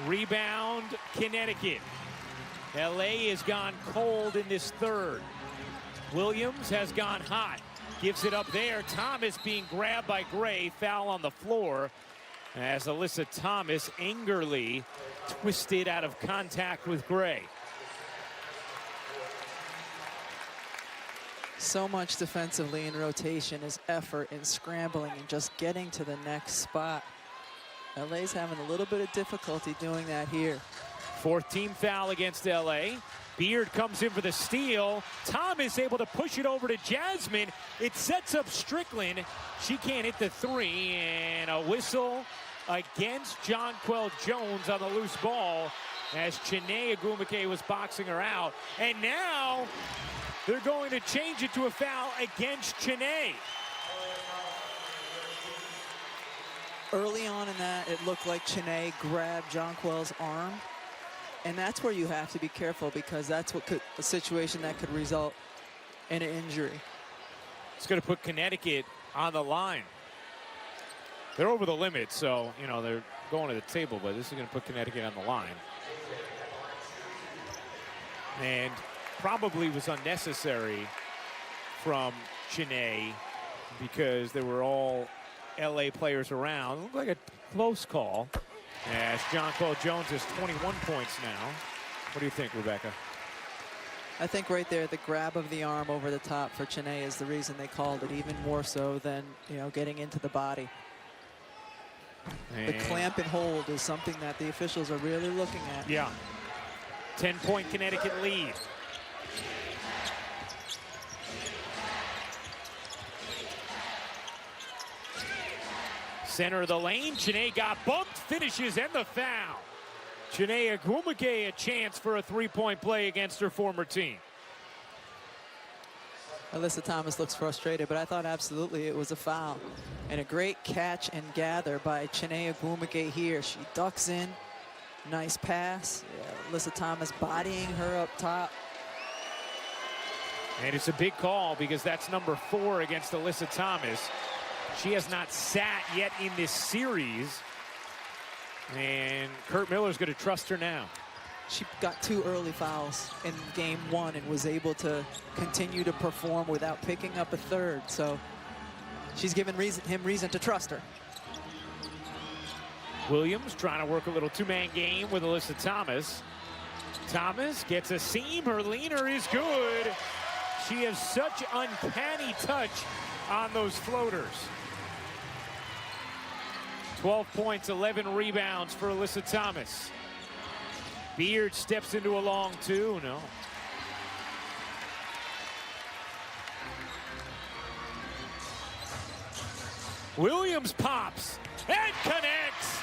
Speaker 2: Rebound, Connecticut. LA has gone cold in this third. Williams has gone hot. Gives it up there. Thomas being grabbed by Gray. Foul on the floor as Alyssa Thomas angrily twisted out of contact with Gray.
Speaker 3: So much defensively in rotation is effort in scrambling and just getting to the next spot. LA's having a little bit of difficulty doing that here.
Speaker 2: Fourth team foul against LA. Beard comes in for the steal. Thomas able to push it over to Jasmine. It sets up Strickland. She can't hit the three, and a whistle against Jonquel Jones on the loose ball as Chiney Ogwumike was boxing her out. And now they're going to change it to a foul against Chiney.
Speaker 3: Early on in that, it looked like Chiney grabbed Jonquel's arm. And that's where you have to be careful, because that's what a situation that could result and an injury.
Speaker 2: It's going to put Connecticut on the line. They're over the limit, so, you know, they're going to the table, but this is going to put Connecticut on the line. And probably was unnecessary from Chiney because there were all LA players around. Looked like a close call as John Paul Jones has 21 points now. What do you think, Rebecca?
Speaker 3: I think right there, the grab of the arm over the top for Chiney is the reason they called it, even more so than, you know, getting into the body. The clamp and hold is something that the officials are really looking at.
Speaker 2: Yeah. 10-point Connecticut lead. Center of the lane. Chiney got bumped, finishes, and the foul. Chiney Wnba a chance for a three-point play against her former team.
Speaker 3: Alyssa Thomas looks frustrated, but I thought absolutely it was a foul. And a great catch and gather by Chiney Wnba here. She ducks in. Nice pass. Yeah, Alyssa Thomas bodying her up top.
Speaker 2: And it's a big call because that's number 4 against Alyssa Thomas. She has not sat yet in this series. And Kurt Miller's going to trust her now.
Speaker 3: She got 2 early fouls in game 1 and was able to continue to perform without picking up a third. So she's given him reason to trust her.
Speaker 2: Williams trying to work a little two-man game with Alyssa Thomas. Thomas gets a seam. Her leaner is good. She has such uncanny touch on those floaters. 12 points, 11 rebounds for Alyssa Thomas. Beard steps into a long 2. No. Williams pops and connects.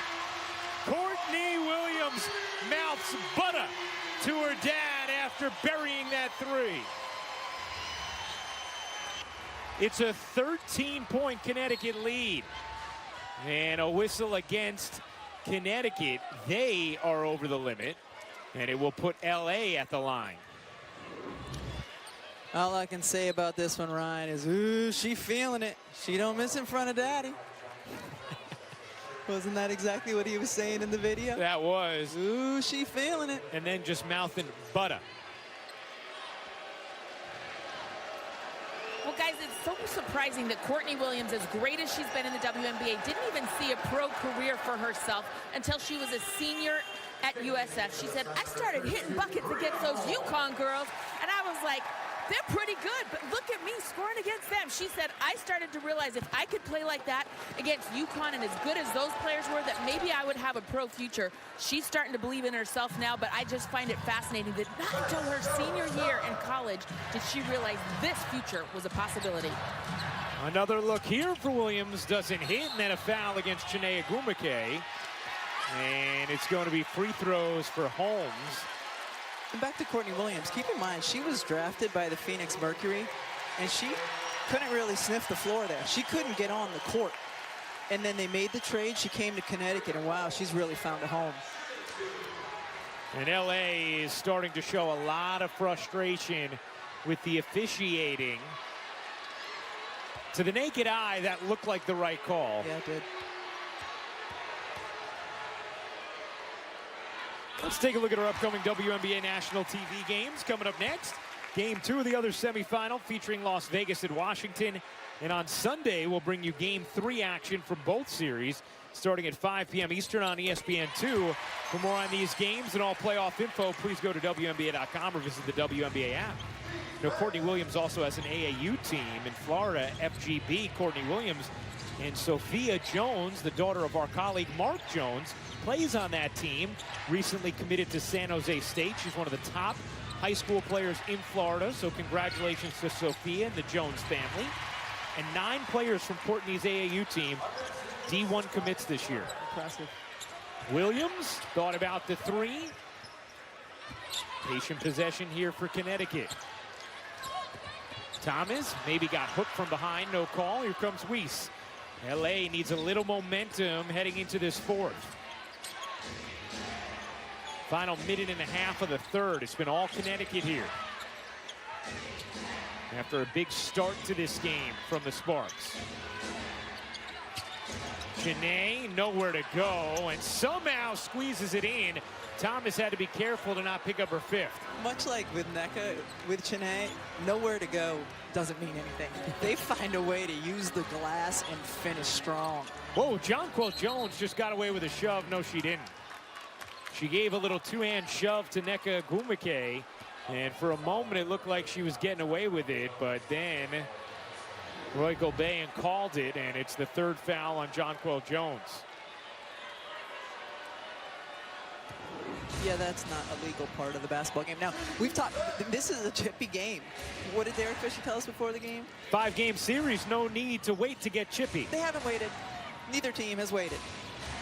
Speaker 2: Courtney Williams mouths butter to her dad after burying that 3. It's a 13-point Connecticut lead. And a whistle against Connecticut. They are over the limit. And it will put LA at the line.
Speaker 3: All I can say about this one, Ryan, is, ooh, she feeling it. She don't miss in front of daddy. Wasn't that exactly what he was saying in the video?
Speaker 2: That was.
Speaker 3: Ooh, she feeling it.
Speaker 2: And then just mouthing butter.
Speaker 1: Well, guys, it's so surprising that Courtney Williams, as great as she's been in the WNBA, didn't even see a pro career for herself until she was a senior at USF. She said, I started hitting buckets against those UConn girls, and I was like, they're pretty good, but look at me scoring against them. She said, I started to realize if I could play like that against UConn and as good as those players were, that maybe I would have a pro future. She's starting to believe in herself now, but I just find it fascinating that not until her senior year in college did she realize this future was a possibility.
Speaker 2: Another look here for Williams, doesn't hit, and then a foul against Chiney Wnba. And it's going to be free throws for Holmes.
Speaker 3: And back to Courtney Williams, keep in mind, she was drafted by the Phoenix Mercury, and she couldn't really sniff the floor there. She couldn't get on the court. And then they made the trade. She came to Connecticut, and wow, she's really found a home.
Speaker 2: And LA is starting to show a lot of frustration with the officiating. To the naked eye, that looked like the right call.
Speaker 3: Yeah, it did.
Speaker 2: Let's take a look at our upcoming WNBA national TV games. Coming up next, Game 2 of the other semifinal featuring Las Vegas and Washington. And on Sunday, we'll bring you Game 3 action from both series starting at 5 p.m. Eastern on ESPN2. For more on these games and all playoff info, please go to WNBA.com or visit the WNBA app. You know, Courtney Williams also has an AAU team in Florida, FGB. Courtney Williams and Sophia Jones, the daughter of our colleague Mark Jones, plays on that team. Recently committed to San Jose State. She's one of the top high school players in Florida, so congratulations to Sophia and the Jones family. And 9 players from Courtney's AAU team, D1 commits this year.
Speaker 3: Impressive.
Speaker 2: Williams thought about the 3. Patient possession here for Connecticut. Thomas maybe got hooked from behind, no call. Here comes Weiss. LA needs a little momentum heading into this 4th. Final minute and a half of the 3rd. It's been all Connecticut here. after a big start to this game from the Sparks. Janae nowhere to go and somehow squeezes it in. Thomas had to be careful to not pick up her fifth.
Speaker 3: Much like with Nneka, with Chiney, nowhere to go doesn't mean anything. They find a way to use the glass and finish strong.
Speaker 2: Whoa, Jonquil Jones just got away with a shove. No, she didn't. She gave a little two-hand shove to Nneka Wnba, and for a moment it looked like she was getting away with it, but then Roy Gilbain called it, and it's the third foul on Jonquil Jones.
Speaker 3: Yeah, that's not a legal part of the basketball game. Now, we've talked, this is a chippy game. What did Derek Fisher tell us before the game?
Speaker 2: 5-game series, no need to wait to get chippy.
Speaker 3: They haven't waited. Neither team has waited.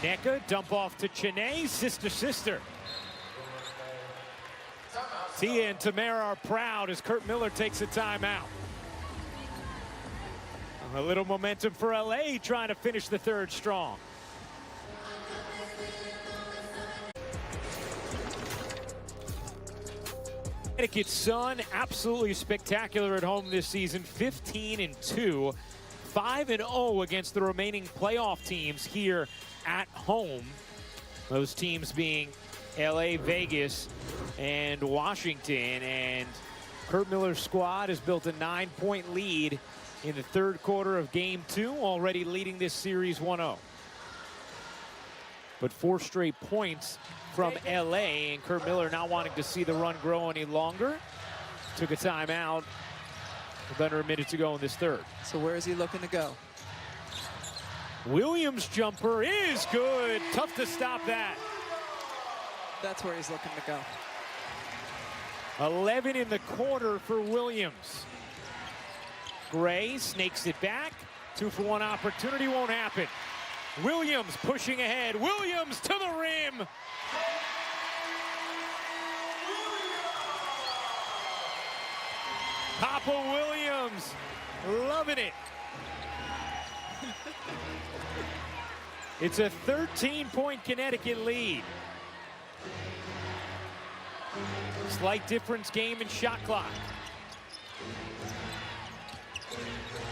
Speaker 2: Nneka, dump off to Chiney, sister. Tia and Tamara are proud as Kurt Miller takes a timeout. A little momentum for LA trying to finish the third strong. Connecticut Sun absolutely spectacular at home this season, 15-2, 5-0 against the remaining playoff teams here at home. Those teams being LA, Vegas, and Washington. And Kurt Miller's squad has built a 9-point lead in the third quarter of game 2, already leading this series 1-0. But 4 straight points from LA, and Kurt Miller not wanting to see the run grow any longer. Took a timeout with under a minute to go in this third.
Speaker 3: So where is he looking to go?
Speaker 2: Williams' jumper is good. Tough to stop that.
Speaker 3: That's where he's looking to go.
Speaker 2: 11 in the quarter for Williams. Gray snakes it back. 2-for-1 opportunity won't happen. Williams pushing ahead. Williams to the rim. Papa Williams loving it. It's a 13-point Connecticut lead. Slight difference game in shot clock.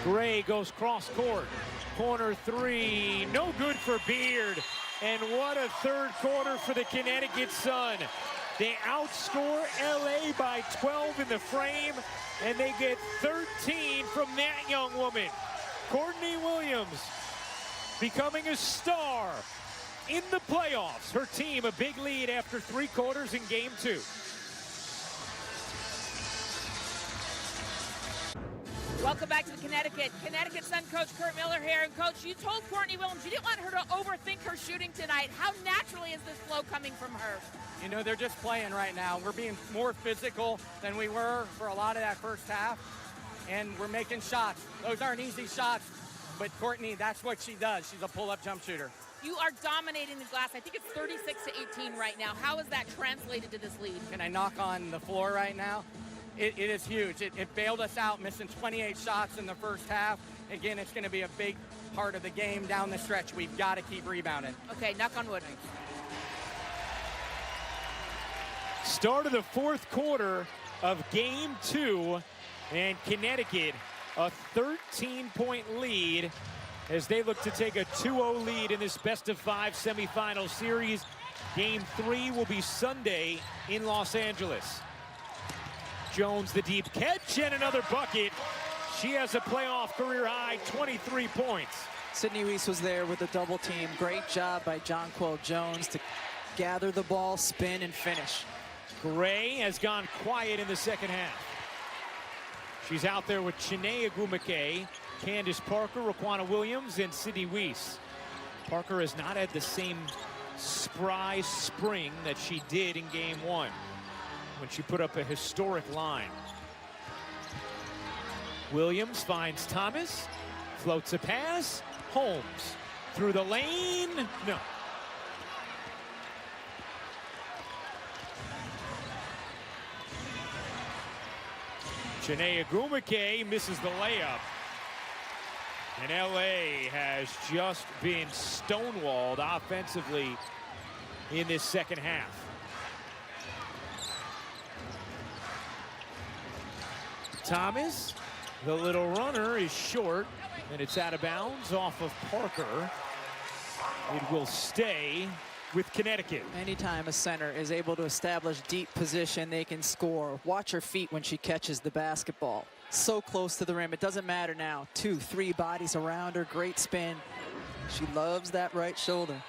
Speaker 2: Gray goes cross court. Corner 3, no good for Beard. And what a third quarter for the Connecticut Sun. They outscore LA by 12 in the frame, and they get 13 from that young woman. Courtney Williams becoming a star in the playoffs. Her team a big lead after 3 quarters in game 2.
Speaker 1: Welcome back to the Connecticut Sun coach Kurt Miller here. And coach, you told Courtney Williams you didn't want her to overthink her shooting tonight. How naturally is this flow coming from her?
Speaker 7: You know, they're just playing right now. We're being more physical than we were for a lot of that first half, and we're making shots. Those aren't easy shots, but Courtney, that's what she does. She's a pull-up jump shooter.
Speaker 1: You are dominating the glass. I think it's 36-18 right now. How has that translated to this lead?
Speaker 7: Can I knock on the floor right now? It is huge. It bailed us out, missing 28 shots in the first half. Again, it's going to be a big part of the game down the stretch. We've got to keep rebounding.
Speaker 1: Okay, knock on wood.
Speaker 2: Start of the fourth quarter of game 2, and Connecticut a 13-point lead as they look to take a 2-0 lead in this best-of-5 semifinal series. Game 3 will be Sunday in Los Angeles. Jones the deep catch and another bucket. She has a playoff career high 23 points.
Speaker 3: Sydney Weiss was there with a double team. Great job by Jonquil Jones to gather the ball, spin, and finish.
Speaker 2: Gray has gone quiet in the second half. She's out there with Chiney Wnba, Candace Parker, Raquana Williams, and Sydney Weiss. Parker has not had the same spry spring that she did in game 1 when she put up a historic line. Williams finds Thomas, floats a pass, Holmes through the lane, no. Chiney Wnba misses the layup. And LA has just been stonewalled offensively in this second half. Thomas The little runner is short, and it's out of bounds off of Parker. It will stay with Connecticut.
Speaker 3: Anytime a center is able to establish deep position, they can score. Watch her feet when she catches the basketball. So close to the rim. It doesn't matter now. 2, 3 bodies around her. Great spin. She loves that right shoulder.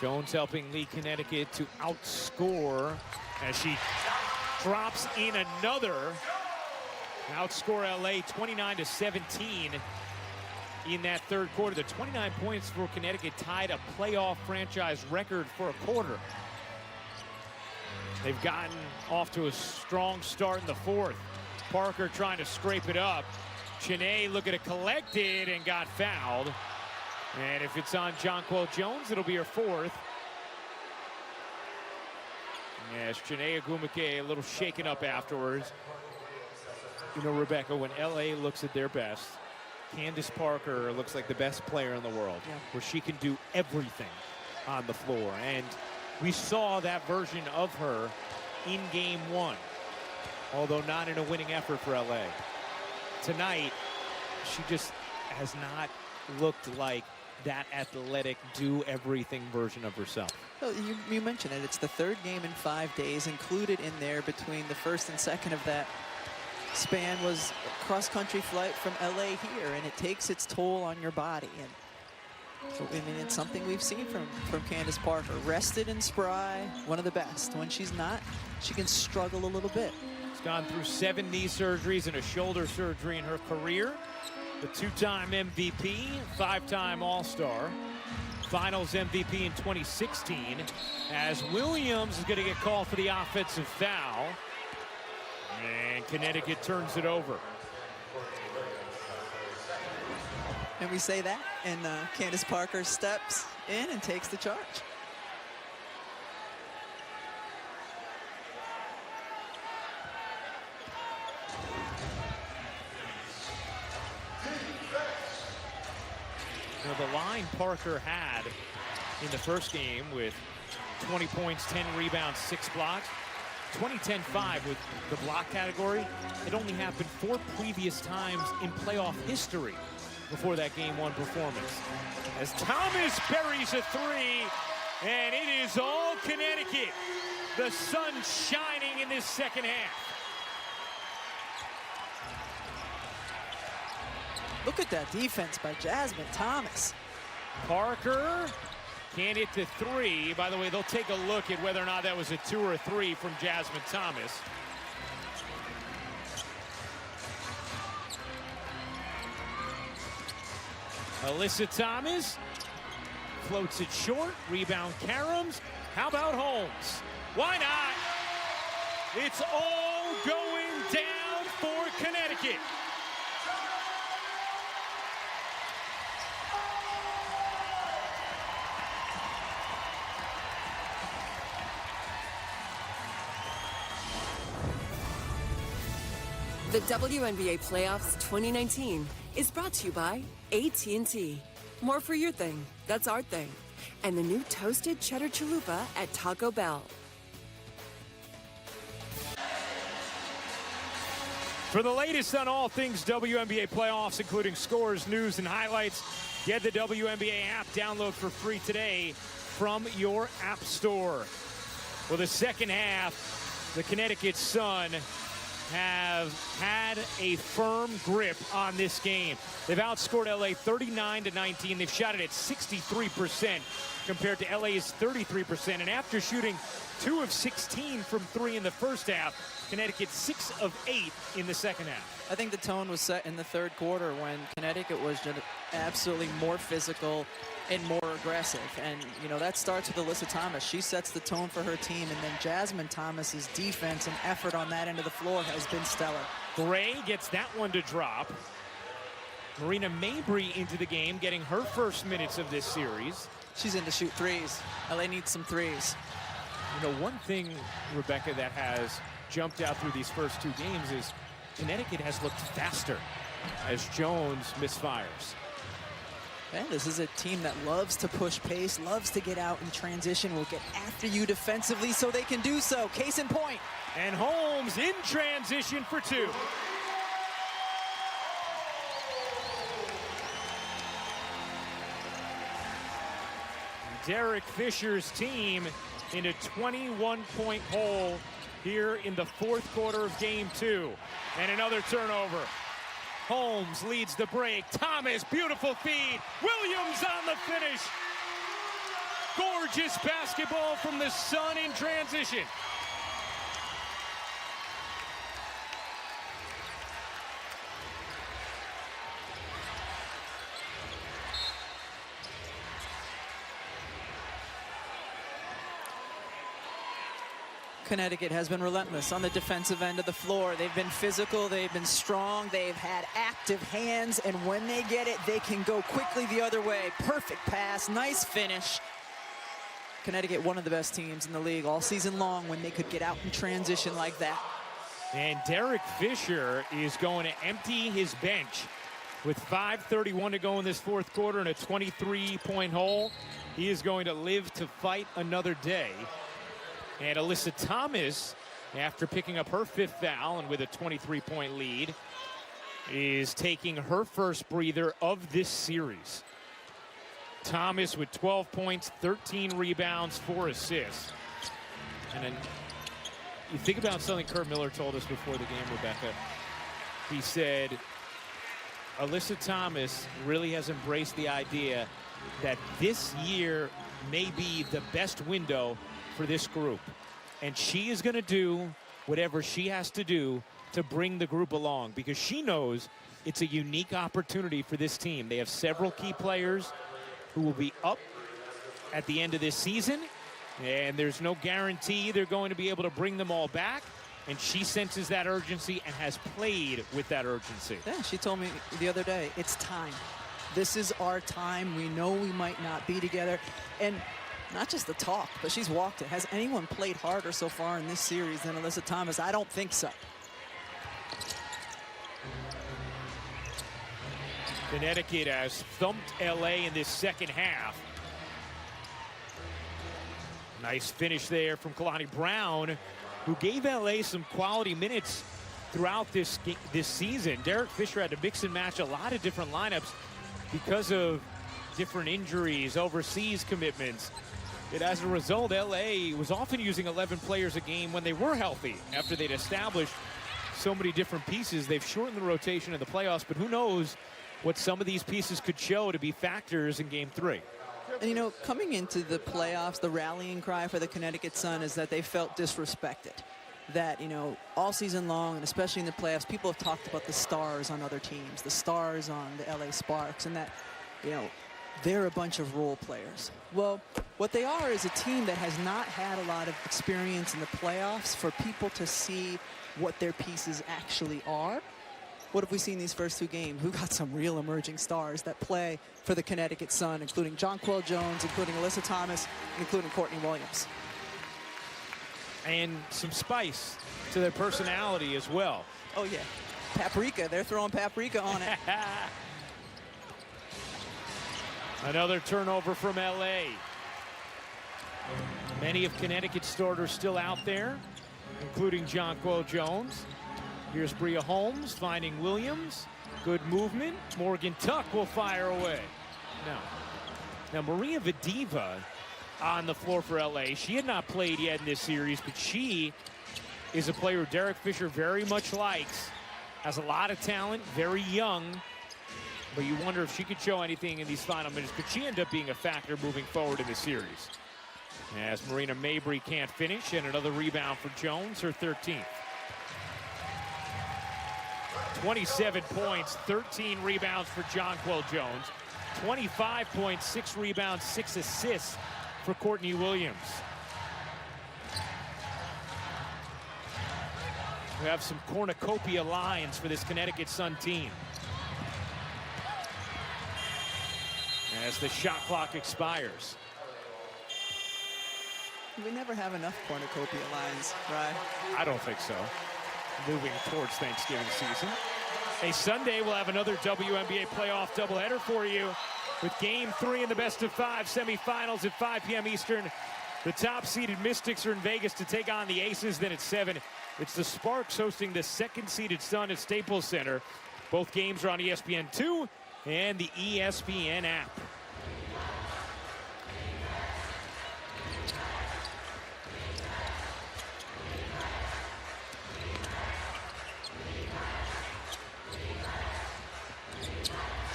Speaker 2: Jones helping lead Connecticut to outscore as she drops in another. Outscore LA 29-17 in that third quarter. The 29 points for Connecticut tied a playoff franchise record for a quarter. They've gotten off to a strong start in the fourth. Parker trying to scrape it up. Chiney looking to collect it and got fouled. And if it's on Jonquel Jones, it'll be her fourth. Yes, Chiney Wnba a little shaken up afterwards. You know, Rebecca, when LA looks at their best, Candace Parker looks like the best player in the world, where she can do everything on the floor. And we saw that version of her in game one, although not in a winning effort for LA. Tonight, she just has not looked like that athletic, do everything version of herself.
Speaker 3: Well, you mentioned it. It's the third game in 5 days. Included in there between the first and second of that span was a cross-country flight from LA here, and it takes its toll on your body. And so, I mean, it's something we've seen from Candace Parker. Rested and spry, one of the best. When she's not, she can struggle a little bit.
Speaker 2: She's gone through 7 knee surgeries and a shoulder surgery in her career. The 2-time MVP, 5-time All-Star, Finals MVP in 2016, as Williams is going to get called for the offensive foul. And Connecticut turns it over.
Speaker 3: And we say that, and Candace Parker steps in and takes the charge.
Speaker 2: Now, the line Parker had in the first game with 20 points, 10 rebounds, 6 blocks. 20-10-5 with the block category. It only happened 4 previous times in playoff history before that game 1 performance. As Thomas buries a 3, and it is all Connecticut. The sun shining in this second half.
Speaker 3: Look at that defense by Jasmine Thomas.
Speaker 2: Parker can't hit the 3. By the way, they'll take a look at whether or not that was a 2 or a 3 from Jasmine Thomas. Alyssa Thomas floats it short. Rebound Karams. How about Holmes? Why not? It's all going down for Connecticut.
Speaker 5: The WNBA Playoffs 2019 is brought to you by AT&T. More for your thing, that's our thing. And the new toasted cheddar chalupa at Taco Bell.
Speaker 2: For the latest on all things WNBA playoffs, including scores, news, and highlights, get the WNBA app. Download for free today from your app store. Well, the second half, the Connecticut Sun have had a firm grip on this game. They've outscored LA 39-19. They've shot it at 63% compared to LA's 33%. And after shooting 2 of 16 from 3 in the first half, Connecticut 6 of 8 in the second half.
Speaker 3: I think the tone was set in the third quarter when Connecticut was just absolutely more physical and more aggressive. And, you know, that starts with Alyssa Thomas. She sets the tone for her team. And then Jasmine Thomas's defense and effort on that end of the floor has been stellar.
Speaker 2: Gray gets that one to drop. Marina Mabry into the game, getting her first minutes of this series.
Speaker 3: She's in to shoot threes. LA needs some threes.
Speaker 2: You know, one thing, Rebecca, that has jumped out through these first 2 games is Connecticut has looked faster as Jones misfires.
Speaker 3: And this is a team that loves to push pace, loves to get out in transition, will get after you defensively so they can do so. Case in point.
Speaker 2: And Holmes in transition for 2. Derek Fisher's team in a 21-point hole here in the fourth quarter of game 2. And another turnover. Holmes leads the break. Thomas, beautiful feed. Williams on the finish. Gorgeous basketball from the Sun in transition.
Speaker 3: Connecticut has been relentless on the defensive end of the floor. They've been physical, they've been strong, they've had active hands, and when they get it, they can go quickly the other way. Perfect pass, nice finish. Connecticut, one of the best teams in the league all season long when they could get out in transition like that.
Speaker 2: And Derek Fisher is going to empty his bench with 5:31 to go in this fourth quarter in a 23-point hole. He is going to live to fight another day. And Alyssa Thomas, after picking up her 5th foul and with a 23-point lead, is taking her first breather of this series. Thomas with 12 points, 13 rebounds, 4 assists. And then you think about something Kurt Miller told us before the game, Rebecca. He said, Alyssa Thomas really has embraced the idea that this year may be the best window for this group, and she is going to do whatever she has to do to bring the group along, because she knows it's a unique opportunity for this team. They have several key players who will be up at the end of this season, and there's no guarantee they're going to be able to bring them all back, and she senses that urgency and has played with that urgency.
Speaker 3: Yeah, she told me the other day, it's time. This is our time. We know we might not be together, and not just the talk, but she's walked it. Has anyone played harder so far in this series than Alyssa Thomas? I don't think so.
Speaker 2: Connecticut has thumped LA in this second half. Nice finish there from Kalani Brown, who gave LA some quality minutes throughout this season. Derek Fisher had to mix and match a lot of different lineups because of different injuries, overseas commitments. And as a result, LA was often using 11 players a game when they were healthy. After they'd established so many different pieces, they've shortened the rotation in the playoffs, but who knows what some of these pieces could show to be factors in game 3.
Speaker 3: And, you know, coming into the playoffs, the rallying cry for the Connecticut Sun is that they felt disrespected. That, you know, all season long, and especially in the playoffs, people have talked about the stars on other teams, the stars on the LA Sparks, and that, you know, they're a bunch of role players. Well, what they are is a team that has not had a lot of experience in the playoffs for people to see what their pieces actually are. What have we seen these first 2 games? We've got some real emerging stars that play for the Connecticut Sun, including Jonquel Jones, including Alyssa Thomas, including Courtney Williams.
Speaker 2: And some spice to their personality as well.
Speaker 3: Oh, yeah. Paprika. They're throwing paprika on it.
Speaker 2: Another turnover from LA. Many of Connecticut's starters still out there, including Jonquel Jones. Here's Bria Holmes finding Williams. Good movement. Morgan Tuck will fire away. Now Maria Vadiva on the floor for LA. She had not played yet in this series, but she is a player Derek Fisher very much likes. Has a lot of talent, very young. But you wonder if she could show anything in these final minutes. Could she end up being a factor moving forward in the series? As Marina Mabry can't finish, and another rebound for Jones, her 13th. 27 points, 13 rebounds for Jonquel Jones. 25 points, 6 rebounds, 6 assists for Courtney Williams. We have some cornucopia lines for this Connecticut Sun team. As the shot clock expires.
Speaker 3: We never have enough cornucopia lines, right?
Speaker 2: I don't think so. Moving towards Thanksgiving season. A Sunday, we'll have another WNBA playoff doubleheader for you with Game 3 in the best-of-5 semifinals at 5 p.m. Eastern. The top-seeded Mystics are in Vegas to take on the Aces. Then at 7, it's the Sparks hosting the second-seeded Sun at Staples Center. Both games are on ESPN2 and the ESPN app.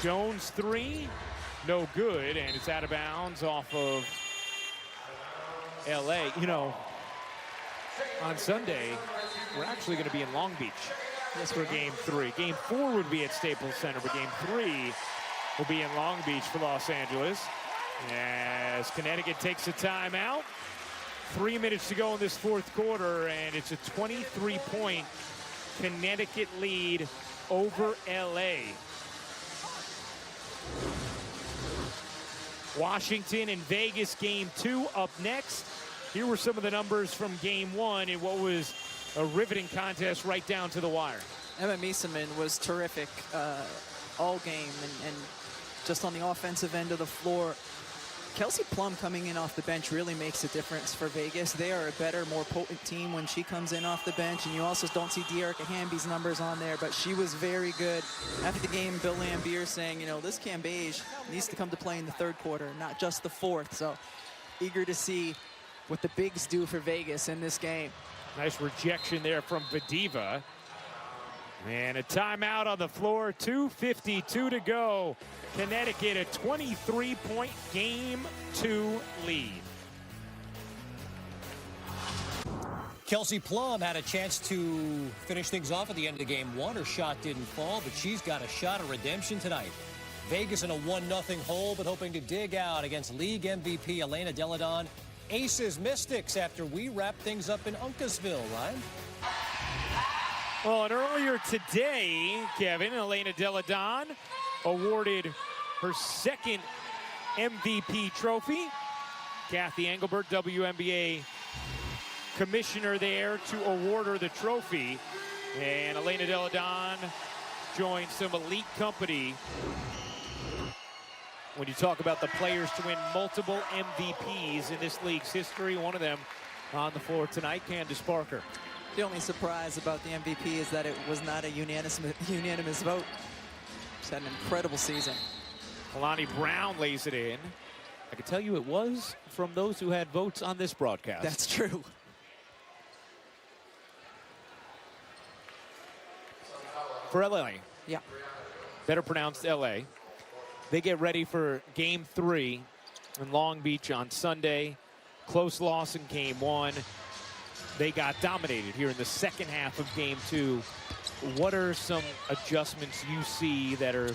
Speaker 2: Jones 3, no good, and it's out of bounds off of LA. You know, on Sunday, we're actually going to be in Long Beach. Yes, for game 3. Game 4 would be at Staples Center, but game 3 will be in Long Beach for Los Angeles. As Connecticut takes a timeout. 3 minutes to go in this fourth quarter, and it's a 23-point Connecticut lead over LA. Washington and Vegas game 2 up next. Here were some of the numbers from game 1 in what was a riveting contest right down to the wire.
Speaker 3: Emma Miesemann was terrific all game, and just on the offensive end of the floor. Kelsey Plum coming in off the bench really makes a difference for Vegas. They are a better, more potent team when she comes in off the bench, and you also don't see Dearica Hamby's numbers on there, but she was very good. After the game, Bill Lambier saying, you know, this Cambage needs to come to play in the third quarter, not just the fourth. So eager to see what the bigs do for Vegas in this game.
Speaker 2: Nice rejection there from Vadiva. And a timeout on the floor, 2:52 to go. Connecticut a 23-point game 2 lead.
Speaker 8: Kelsey Plum had a chance to finish things off at the end of game 1. Her shot didn't fall, but she's got a shot of redemption tonight. Vegas in a 1-0 hole, but hoping to dig out against league MVP Elena Deladon. Aces Mystics after we wrap things up in Uncasville, Ryan.
Speaker 2: Well, and earlier today, Kevin, Elena Deladon awarded her second MVP trophy. Kathy Engelbert, WNBA commissioner there to award her the trophy. And Elena Deladon joined some elite company. When you talk about the players to win multiple MVPs in this league's history, one of them on the floor tonight, Candace Parker.
Speaker 3: The only surprise about the MVP is that it was not a unanimous vote. She's had an incredible season.
Speaker 2: Kalani Brown lays it in. I can tell you it was from those who had votes on this broadcast.
Speaker 3: That's true.
Speaker 2: For LA.
Speaker 3: Yeah.
Speaker 2: Better pronounced LA. They get ready for game 3 in Long Beach on Sunday. Close loss in game 1. They got dominated here in the second half of game 2. What are some adjustments you see that are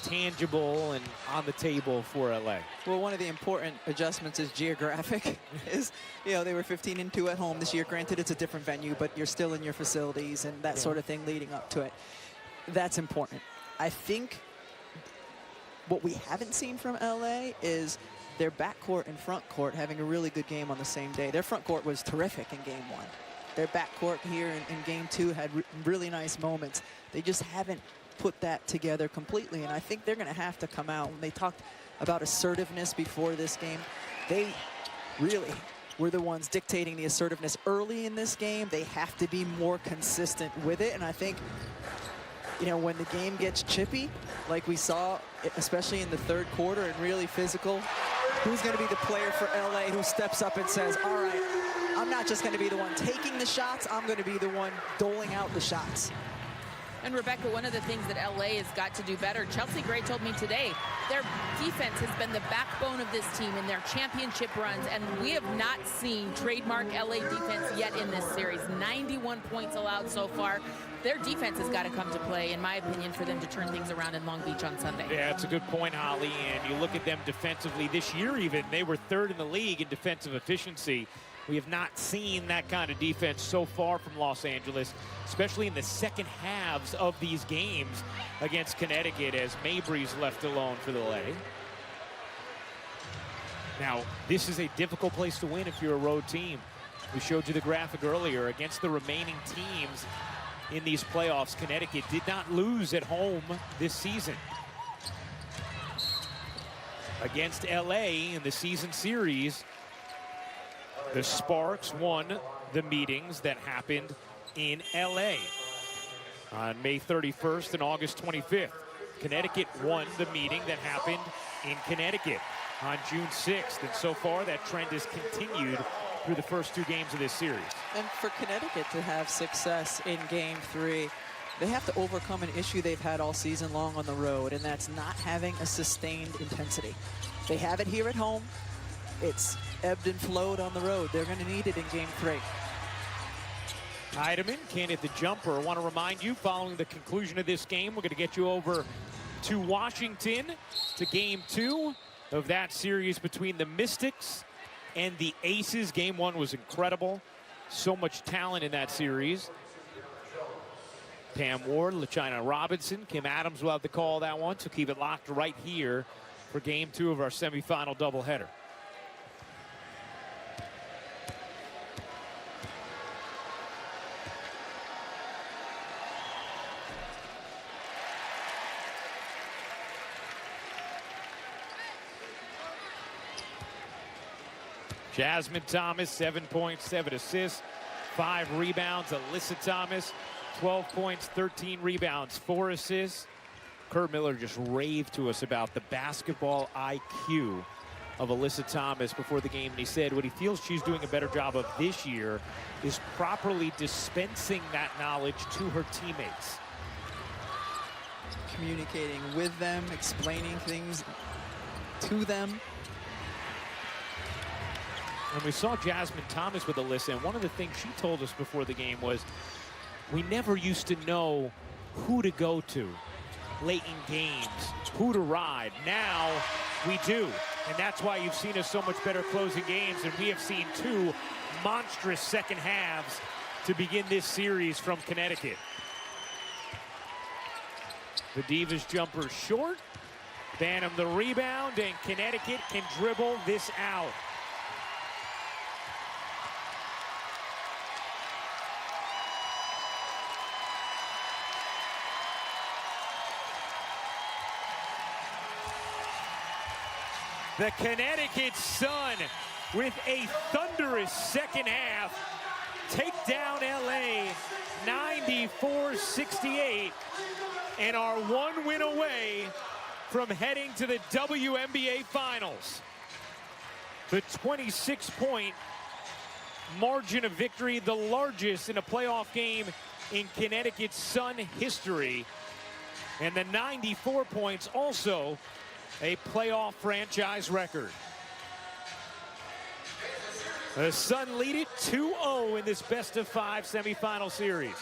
Speaker 2: tangible and on the table for LA?
Speaker 3: Well, one of the important adjustments is geographic. They were 15-2 at home this year. Granted, it's a different venue, but you're still in your facilities and that sort of thing leading up to it. That's important. I think what we haven't seen from LA is their backcourt and front court having a really good game on the same day. Their front court was terrific in game 1. Their backcourt here in game 2 had really nice moments. They just haven't put that together completely, and I think they're going to have to come out. When they talked about assertiveness before this game, they really were the ones dictating the assertiveness early in this game. They have to be more consistent with it, and I think, you know, when the game gets chippy, like we saw, especially in the third quarter, and really physical, who's going to be the player for LA who steps up and says, all right, I'm not just going to be the one taking the shots, I'm going to be the one doling out the shots.
Speaker 1: And Rebecca, one of the things that LA has got to do better, Chelsea Gray told me today, their defense has been the backbone of this team in their championship runs, and we have not seen trademark LA defense yet in this series. 91 points allowed so far. Their defense has got to come to play, in my opinion, for them to turn things around in Long Beach on Sunday.
Speaker 2: Yeah, it's a good point, Holly. And you look at them defensively this year even, they were 3rd in the league in defensive efficiency. We have not seen that kind of defense so far from Los Angeles, especially in the second halves of these games against Connecticut, as Mabry's left alone for the lay. Now, this is a difficult place to win if you're a road team. We showed you the graphic earlier. Against the remaining teams in these playoffs, Connecticut did not lose at home this season. Against LA in the season series, the Sparks won the meetings that happened in LA on May 31st and August 25th. Connecticut won the meeting that happened in Connecticut on June 6th. And so far, that trend has continued through the first 2 games of this series.
Speaker 3: And for Connecticut to have success in game 3, They have to overcome an issue they've had all season long on the road, and that's not having a sustained intensity. They have it here at home. It's ebbed and flowed on the road. They're going to need it in Game 3.
Speaker 2: Heidemann can't hit the jumper. I want to remind you, following the conclusion of this game, we're going to get you over to Washington to Game 2 of that series between the Mystics and the Aces. Game 1 was incredible. So much talent in that series. Pam Ward, LaChina Robinson, Kim Adams will have to call that one, so keep it locked right here for Game 2 of our semifinal doubleheader. Jasmine Thomas, 7 points, 7 assists, 5 rebounds. Alyssa Thomas, 12 points, 13 rebounds, 4 assists. Kurt Miller just raved to us about the basketball IQ of Alyssa Thomas before the game, and he said what he feels she's doing a better job of this year is properly dispensing that knowledge to her teammates.
Speaker 3: Communicating with them, explaining things to them.
Speaker 2: And we saw Jasmine Thomas with Alyssa, and one of the things she told us before the game was we never used to know who to go to late in games, who to ride. Now we do, and that's why you've seen us so much better closing games, and we have seen 2 monstrous second halves to begin this series from Connecticut. The Divas jumper short, Bantam the rebound, and Connecticut can dribble this out. The Connecticut Sun, with a thunderous second half, take down LA 94-68 and are 1 win away from heading to the WNBA Finals. The 26-point margin of victory, the largest in a playoff game in Connecticut Sun history. And the 94 points also a playoff franchise record. The Sun lead it 2-0 in this best-of-5 semifinal series.